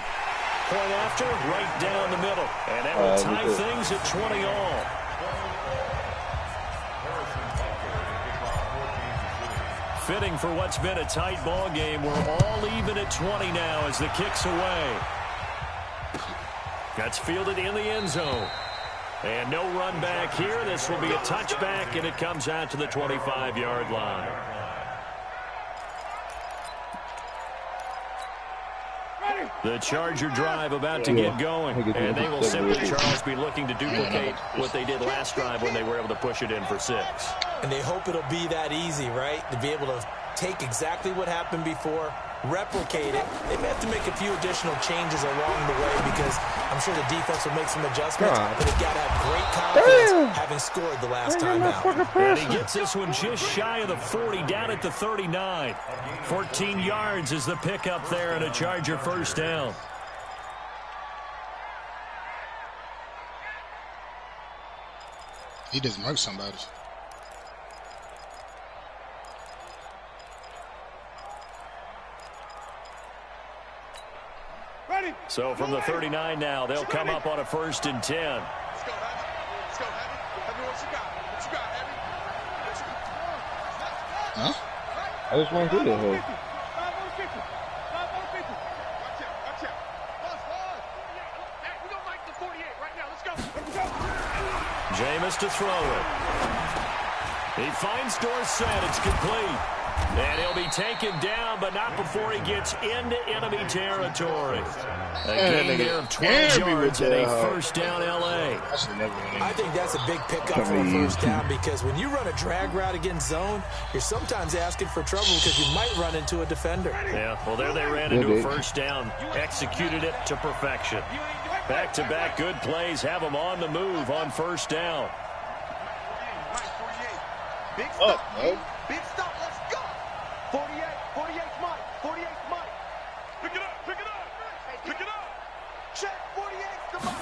Speaker 1: Point after, right down the middle. And that will tie things at 20 all. Fitting for what's been a tight ball game. We're all even at 20 now as the kick's away. That's fielded in the end zone. And no run back here. This will be a touchback, and it comes out to the 25-yard line. The Charger drive about to get going, and they will simply, Charles, be looking to duplicate what they did last drive when they were able to push it in for 6.
Speaker 7: And they hope it'll be that easy, right? To be able to take exactly what happened before, replicate it. They may have to make a few additional changes along the way because I'm sure the defense will make some adjustments, but they've got to have great confidence having scored the last time out.
Speaker 1: And he gets this one just shy of the 40, down at the 39. 14 yards is the pickup there, and a Charger first down.
Speaker 5: He just murked somebody.
Speaker 1: So from the 39 now, they'll come up on a 1st and 10.
Speaker 6: Let's go, Heavy. Heavy, what you got? Heavy?
Speaker 5: Huh?
Speaker 3: I just want to do that.
Speaker 6: 5 on 50. 5 on 50. Watch out. We're going to like the 48 right now. Let's go.
Speaker 1: Jameis to throw it. He finds Dorsett. It's complete. And he'll be taken down, but not before he gets into enemy territory. A gain there of 12 yards and a first down L.A.
Speaker 7: I think that's a big pickup for a first down because when you run a drag route against zone, you're sometimes asking for trouble because you might run into a defender.
Speaker 1: Yeah, well, there they ran into a first down. Executed it to perfection. Back-to-back good plays have them on the move on first down.
Speaker 6: Big stop, Big stop, let's go. 48's Mike. 48's Mike. Pick it up. Check 48's the Mike.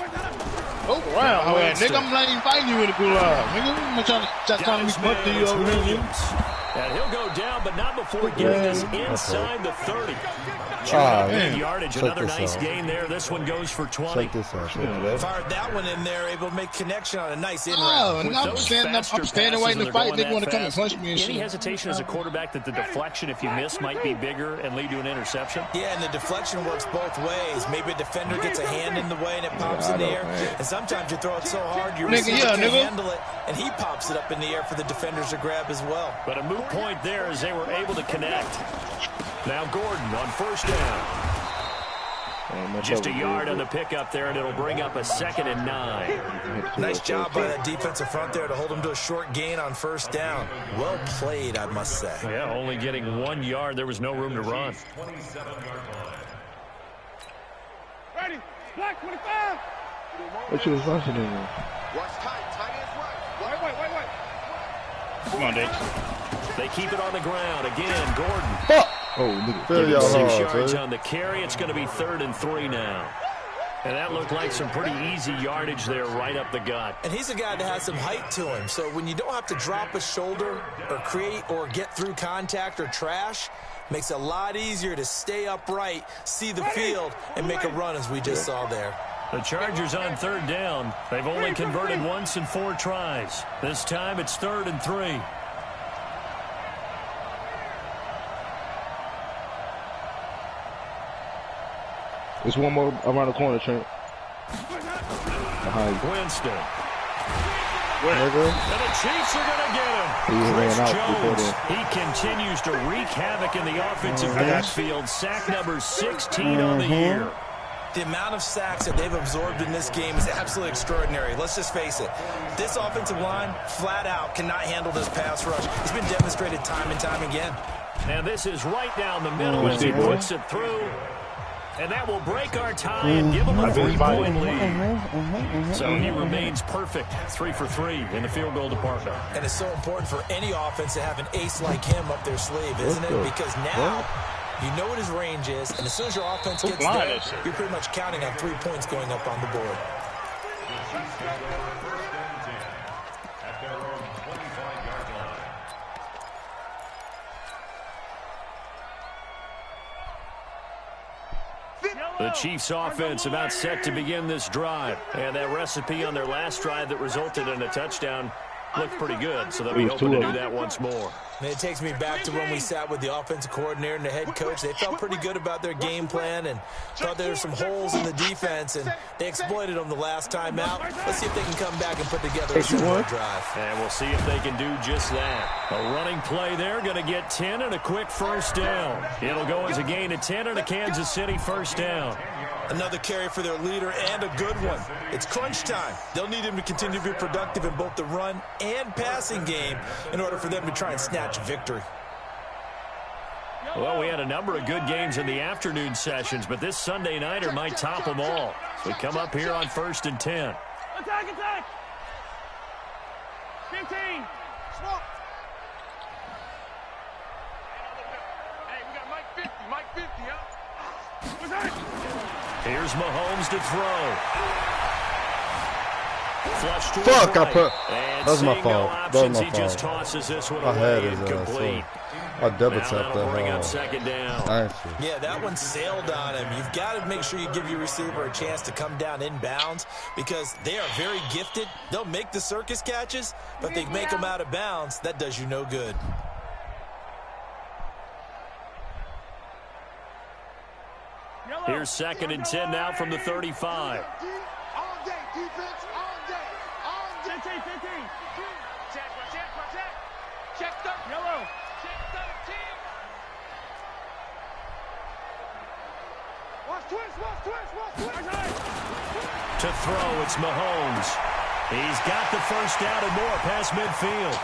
Speaker 5: Oh, wow, man. Nigga, I'm not even fighting you in the gulag. Nigga, I'm trying to be butt to you over here.
Speaker 1: And he'll go down, but not before getting us inside the 30. Yardage, another nice gain there. This one goes for 20.
Speaker 7: Fired that one in there, able to make connection on a nice in
Speaker 5: route.
Speaker 7: route.
Speaker 5: I'm standing waiting to fight. They want to come and punch me and shit.
Speaker 1: Any hesitation as a quarterback that the deflection, if you miss, might be bigger and lead to an interception?
Speaker 7: Yeah, and the deflection works both ways. Maybe a defender gets a hand in the way and it pops in the air. And sometimes you throw it so hard your receiver can't handle it, and he pops it up in the air for the defenders to grab as well.
Speaker 1: But a moot point there as they were able to connect. Now Gordon on first down. Just a yard on the pickup there, and it'll bring up a 2nd and 9.
Speaker 7: Nice job by that defensive front there to hold him to a short gain on first down. Well played, I must say.
Speaker 1: Yeah, only getting 1 yard. There was no room to run.
Speaker 6: Ready. Black 25.
Speaker 4: What you was watching in there?
Speaker 5: Come on, Dick.
Speaker 1: They keep it on the ground. Again, Gordon.
Speaker 2: Fuck!
Speaker 4: Oh, nigga.
Speaker 2: Feel y'all
Speaker 1: 6
Speaker 2: hard,
Speaker 1: yards
Speaker 2: son.
Speaker 1: on the carry. It's going to be 3rd and 3 now. And that looked like some pretty easy yardage there right up the gut.
Speaker 7: And he's a guy that has some height to him. So when you don't have to drop a shoulder or create or get through contact or trash, makes it a lot easier to stay upright, see the field, and make a run as we just saw there.
Speaker 1: The Chargers on 3rd down. They've only converted once in 4 tries. This time it's 3rd and 3.
Speaker 3: There's one more around the corner, Trent.
Speaker 1: Behind Winston.
Speaker 2: Nigga.
Speaker 1: And the Chiefs are going to get him.
Speaker 3: He
Speaker 1: Chris
Speaker 3: ran out before
Speaker 1: Jones.
Speaker 3: that.
Speaker 1: He continues to wreak havoc in the offensive backfield. Sack number 16 on the year.
Speaker 7: The amount of sacks that they've absorbed in this game is absolutely extraordinary. Let's just face it. This offensive line, flat out, cannot handle this pass rush. It's been demonstrated time and time again.
Speaker 1: And this is right down the middle as he puts it through. And that will break our tie and give him a 3-point lead. So he remains perfect, 3 for 3 in the field goal department.
Speaker 7: And it's so important for any offense to have an ace like him up their sleeve, isn't it? Because now you know what his range is, and as soon as your offense gets there, you're pretty much counting on 3 points going up on the board.
Speaker 1: The Chiefs offense about set to begin this drive. And that recipe on their last drive that resulted in a touchdown looked pretty good, so they'll be hoping to do that once more.
Speaker 7: And it takes me back to when we sat with the offensive coordinator and the head coach. They felt pretty good about their game plan and thought there were some holes in the defense, and they exploited them the last time out. Let's see if they can come back and put together a similar drive.
Speaker 1: And we'll see if they can do just that. A running play there, going to get 10 and a quick first down. It'll go as a gain of 10 and a Kansas City first down.
Speaker 7: Another carry for their leader and a good one. It's crunch time. They'll need him to continue to be productive in both the run and passing game in order for them to try and snatch victory.
Speaker 1: Well, we had a number of good games in the afternoon sessions, but this Sunday nighter might top them all. So we come up here on 1st and 10.
Speaker 6: Attack, attack! 15. Swap. Hey, we got Mike 50. Mike 50, huh?
Speaker 1: Here's Mahomes to throw. Flush to
Speaker 2: Fuck,
Speaker 1: right.
Speaker 2: I put.
Speaker 1: And
Speaker 2: That was my
Speaker 1: seeing
Speaker 2: fault.
Speaker 1: no
Speaker 2: That was
Speaker 1: options,
Speaker 2: my
Speaker 1: he
Speaker 2: fault.
Speaker 1: just tosses this one
Speaker 2: I had
Speaker 1: away
Speaker 2: his
Speaker 1: incomplete.
Speaker 2: I double
Speaker 1: Now
Speaker 2: tapped
Speaker 1: that'll bring up
Speaker 2: that.
Speaker 1: 2nd down.
Speaker 2: Thank you.
Speaker 7: Yeah, that one sailed on him. You've got to make sure you give your receiver a chance to come down inbounds because they are very gifted. They'll make the circus catches, but if they make them out of bounds, that does you no good.
Speaker 1: Here's 2nd and 10 now from the 35.
Speaker 6: All day, defense, all day. All day. 15. Check. Check 13. Yellow. Check 13. Watch twist.
Speaker 1: To throw, it's Mahomes. He's got the first down and more past midfield.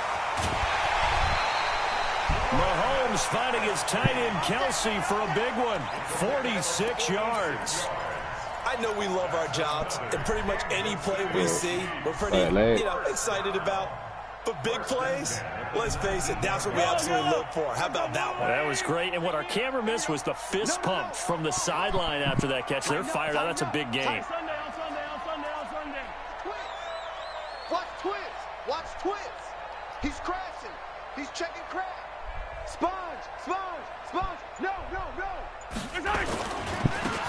Speaker 1: Mahomes finding his tight end Kelsey for a big one. 46 yards.
Speaker 7: I know we love our jobs, and pretty much any play we see, we're pretty, excited about. But big plays, let's face it, that's what we absolutely look for. How about that one?
Speaker 1: That was great. And what our camera missed was the fist pump from the sideline after that catch. They're fired out. That's a big game.
Speaker 6: On Sunday. Watch twist. He's crashing. He's checking crash. Sponge. No.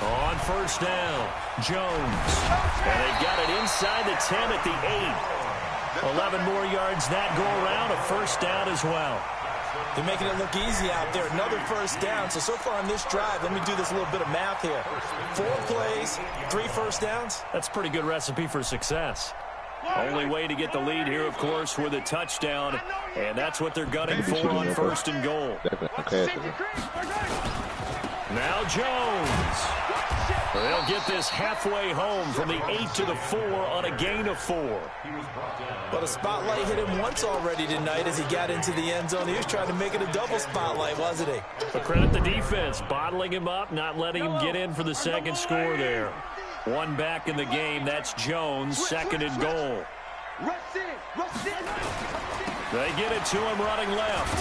Speaker 1: On first down, Jones. And they got it inside the 10 at the 8. 11 more yards that go around, a first down as well.
Speaker 7: They're making it look easy out there. Another first down. So far on this drive, let me do this little bit of math here. 4 plays, 3 first downs.
Speaker 1: That's a pretty good recipe for success. Only way to get the lead here, of course, with a touchdown. And that's what they're gunning for on 1st and goal. Now Jones. They'll get this halfway home from the 8 to the 4 on a gain of 4.
Speaker 7: But a spotlight hit him once already tonight as he got into the end zone. He was trying to make it a double spotlight, wasn't he?
Speaker 1: But credit the defense, bottling him up, not letting him get in for the second score there. One back in the game. That's Jones. Second and goal. They get it to him running left.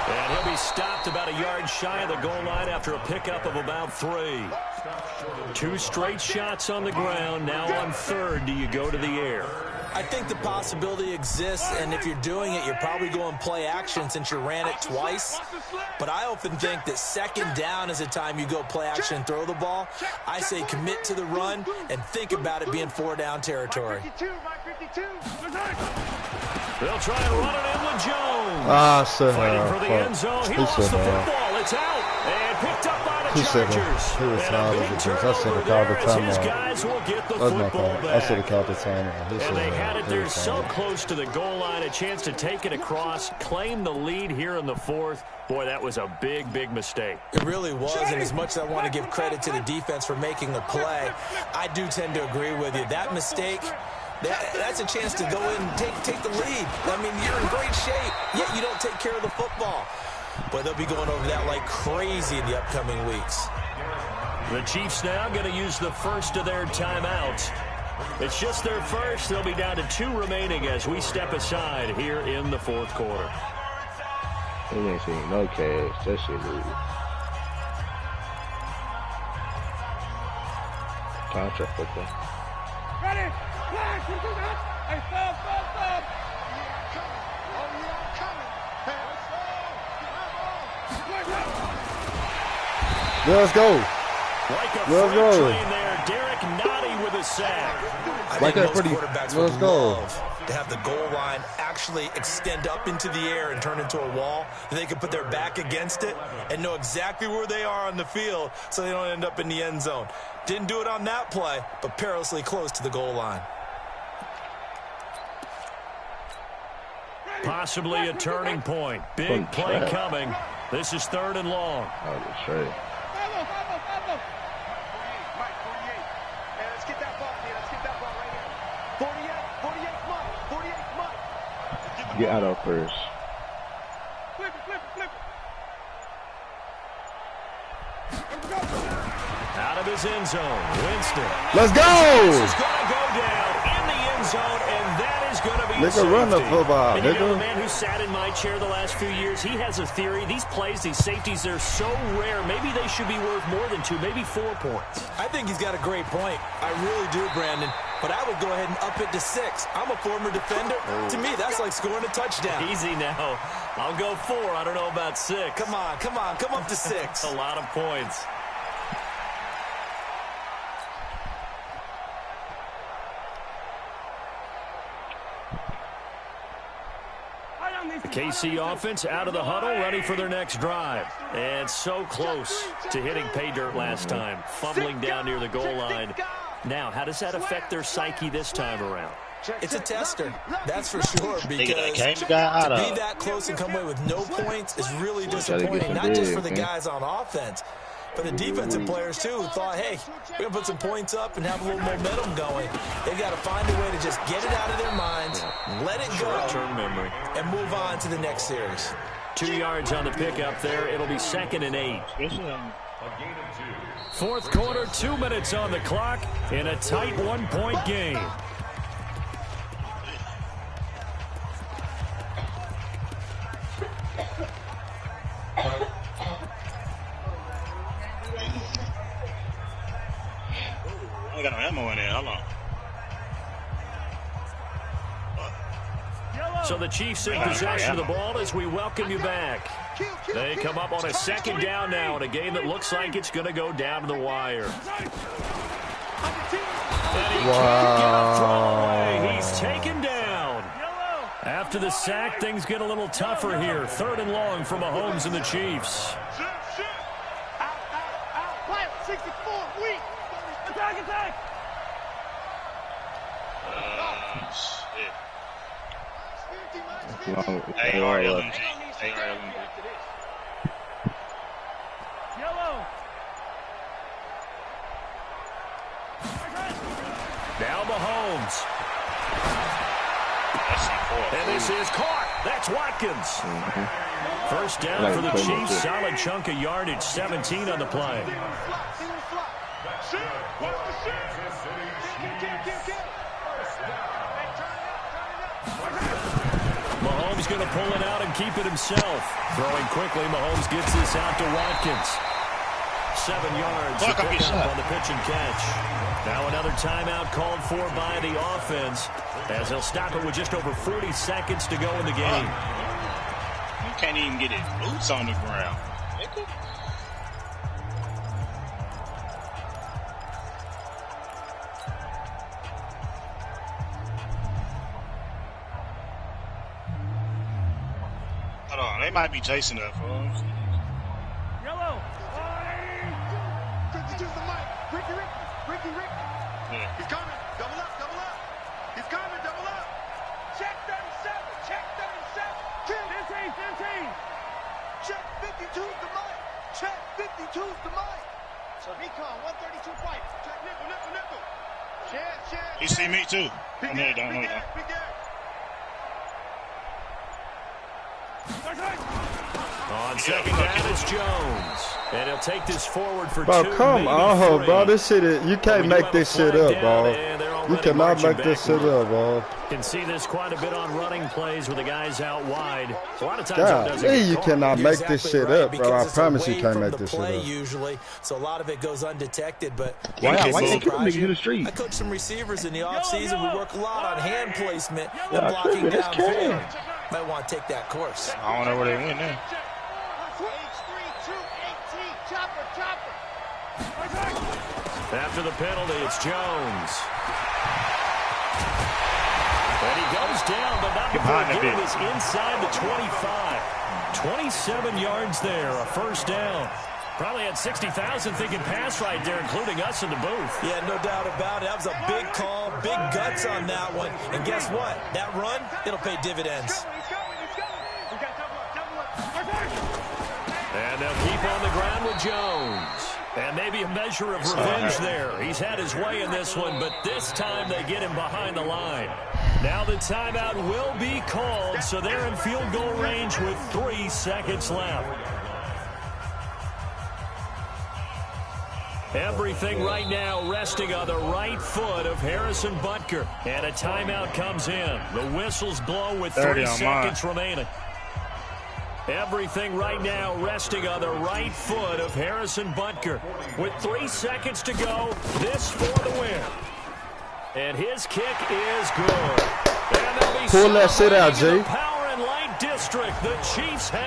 Speaker 1: And he'll be stopped about a yard shy of the goal line after a pickup of about 3. 2 straight shots on the ground. Now on third, do you go to the air?
Speaker 7: I think the possibility exists, and if you're doing it, you're probably going play action since you ran it twice. But I often think that second down is the time you go play action and throw the ball. I say commit to the run and think about it being 4-down territory.
Speaker 1: They'll try and run it in with Jones.
Speaker 2: Fighting
Speaker 1: for the end zone. He lost the football. It's out and picked up by the Chargers.
Speaker 2: He was hard as it is. I should have called the timeout.
Speaker 1: Guys will get the football back.
Speaker 2: I should have called the timeout.
Speaker 1: And they had it there so close to the goal line, a chance to take it across, claim the lead here in the fourth. Boy, that was a big, big mistake.
Speaker 7: It really was, and as much as I want to give credit to the defense for making the play, I do tend to agree with you. That mistake, that's a chance to go in and take the lead. I mean, you're in great shape, yet you don't take care of the football. But they'll be going over that like crazy in the upcoming weeks.
Speaker 1: The Chiefs now going to use the first of their timeouts. It's just their first. They'll be down to 2 remaining as we step aside here in the fourth quarter.
Speaker 4: He ain't seen no cash. That shit is. Contract for them.
Speaker 6: Ready? Flash! Hey, stop!
Speaker 2: Let's go.
Speaker 1: Like a freight train there, Derek Nottie with a sack.
Speaker 7: I think most quarterbacks would love to have the goal line actually extend up into the air and turn into a wall. They can put their back against it and know exactly where they are on the field so they don't end up in the end zone. Didn't do it on that play, but perilously close to the goal line.
Speaker 1: Possibly a turning point. Big play coming. This is 3rd and long.
Speaker 4: Oh, that's true. Get out of first.
Speaker 6: Flip it.
Speaker 1: Out of his end zone, Winston.
Speaker 2: Let's go!
Speaker 1: This is going to go down in the end zone, and that is going to be
Speaker 2: Nigga, run the football,
Speaker 1: and you know, the
Speaker 2: nigga.
Speaker 1: man who sat in my chair the last few years, he has a theory. These plays, these safeties, they're so rare. Maybe they should be worth more than 2, maybe 4 points.
Speaker 7: I think he's got a great point. I really do, Brandon. But I would go ahead and up it to 6. I'm a former defender. To me, that's like scoring a touchdown.
Speaker 1: Easy now. I'll go 4. I don't know about 6.
Speaker 7: Come on. Come up to 6.
Speaker 1: A lot of points. The KC offense out of the huddle, ready for their next drive. And so close to hitting pay dirt last time, fumbling down near the goal line. Now, how does that affect their psyche this time around?
Speaker 7: It's a tester, that's for sure, because to be that close and come away with no points is really disappointing, not just for the guys on offense, but the defensive players, too, who thought, hey, we're going to put some points up and have a little momentum going. They've got to find a way to just get it out of their minds, let it go,
Speaker 1: short-term memory,
Speaker 7: and move on to the next series.
Speaker 1: 2 yards on the pickup there. It'll be 2nd and 8. Fourth quarter, 2 minutes on the clock in a tight 1-point game.
Speaker 5: I got no ammo in there. Hold on.
Speaker 1: So the Chiefs in possession of the ball as we welcome you back. They come up on a 2nd down now in a game that looks like it's going to go down to the wire. And he can't get a throw away. He's taken down. After the sack, things get a little tougher here. 3rd and long for Mahomes and the Chiefs.
Speaker 5: ARLMG.
Speaker 1: Now Mahomes. And this is caught. That's Watkins. First down for the Chiefs. Solid chunk of yardage. 17 on the play. he's going to pull it out and keep it himself. Throwing quickly, Mahomes gets this out to Watkins. 7 yards to pick up on the pitch and catch. Now another timeout called for by the offense as they'll stop it with just over 40 seconds to go in the game.
Speaker 5: You can't even get his boots on the ground. Hold on, they might be chasing us, folks.
Speaker 6: Yellow. To the mic. Ricky. Yeah. He's coming. Double up. He's coming. Double up. Check 37. Check 37. 15. Check 52's the mic. Check 52's the mic. So Recon 132 fight. Check nickel. Check.
Speaker 5: He see me too.
Speaker 6: Big Gary.
Speaker 1: On second down, it's Jones. And he'll take this forward for
Speaker 2: bro,
Speaker 1: 2,
Speaker 2: come on, bro. This shit is, you can't make this shit up, bro. You cannot make this shit up, bro.
Speaker 1: Can see this quite a bit on running plays with the guys out wide. A lot of times
Speaker 2: you cannot make this shit up, bro. I promise you can't make this shit up.
Speaker 7: Usually, so a lot of it goes undetected. But
Speaker 3: why can't you niggas in the street?
Speaker 7: I coach some receivers in the offseason. We work a lot on hand placement and blocking downfield. Might want to take that course.
Speaker 5: I don't know where they went now.
Speaker 1: After the penalty, it's Jones. And he goes down, but not before getting this inside the 25. 27 yards there, a first down. Probably had 60,000 thinking pass right there, including us in the booth.
Speaker 7: Yeah, no doubt about it. That was a big call, big guts on that one. And guess what? That run, it'll pay dividends.
Speaker 1: And they'll keep on the ground with Jones. And maybe a measure of revenge there. He's had his way in this one, but this time they get him behind the line. Now the timeout will be called, so they're in field goal range with 3 seconds left. Everything right now resting on the right foot of Harrison Butker. And a timeout comes in. The whistles blow with 3 seconds remaining. Everything right now resting on the right foot of Harrison Butker. With 3 seconds to go, this for the win. And his kick is good.
Speaker 2: Pull that shit out, G.
Speaker 1: Power and Light District. The Chiefs have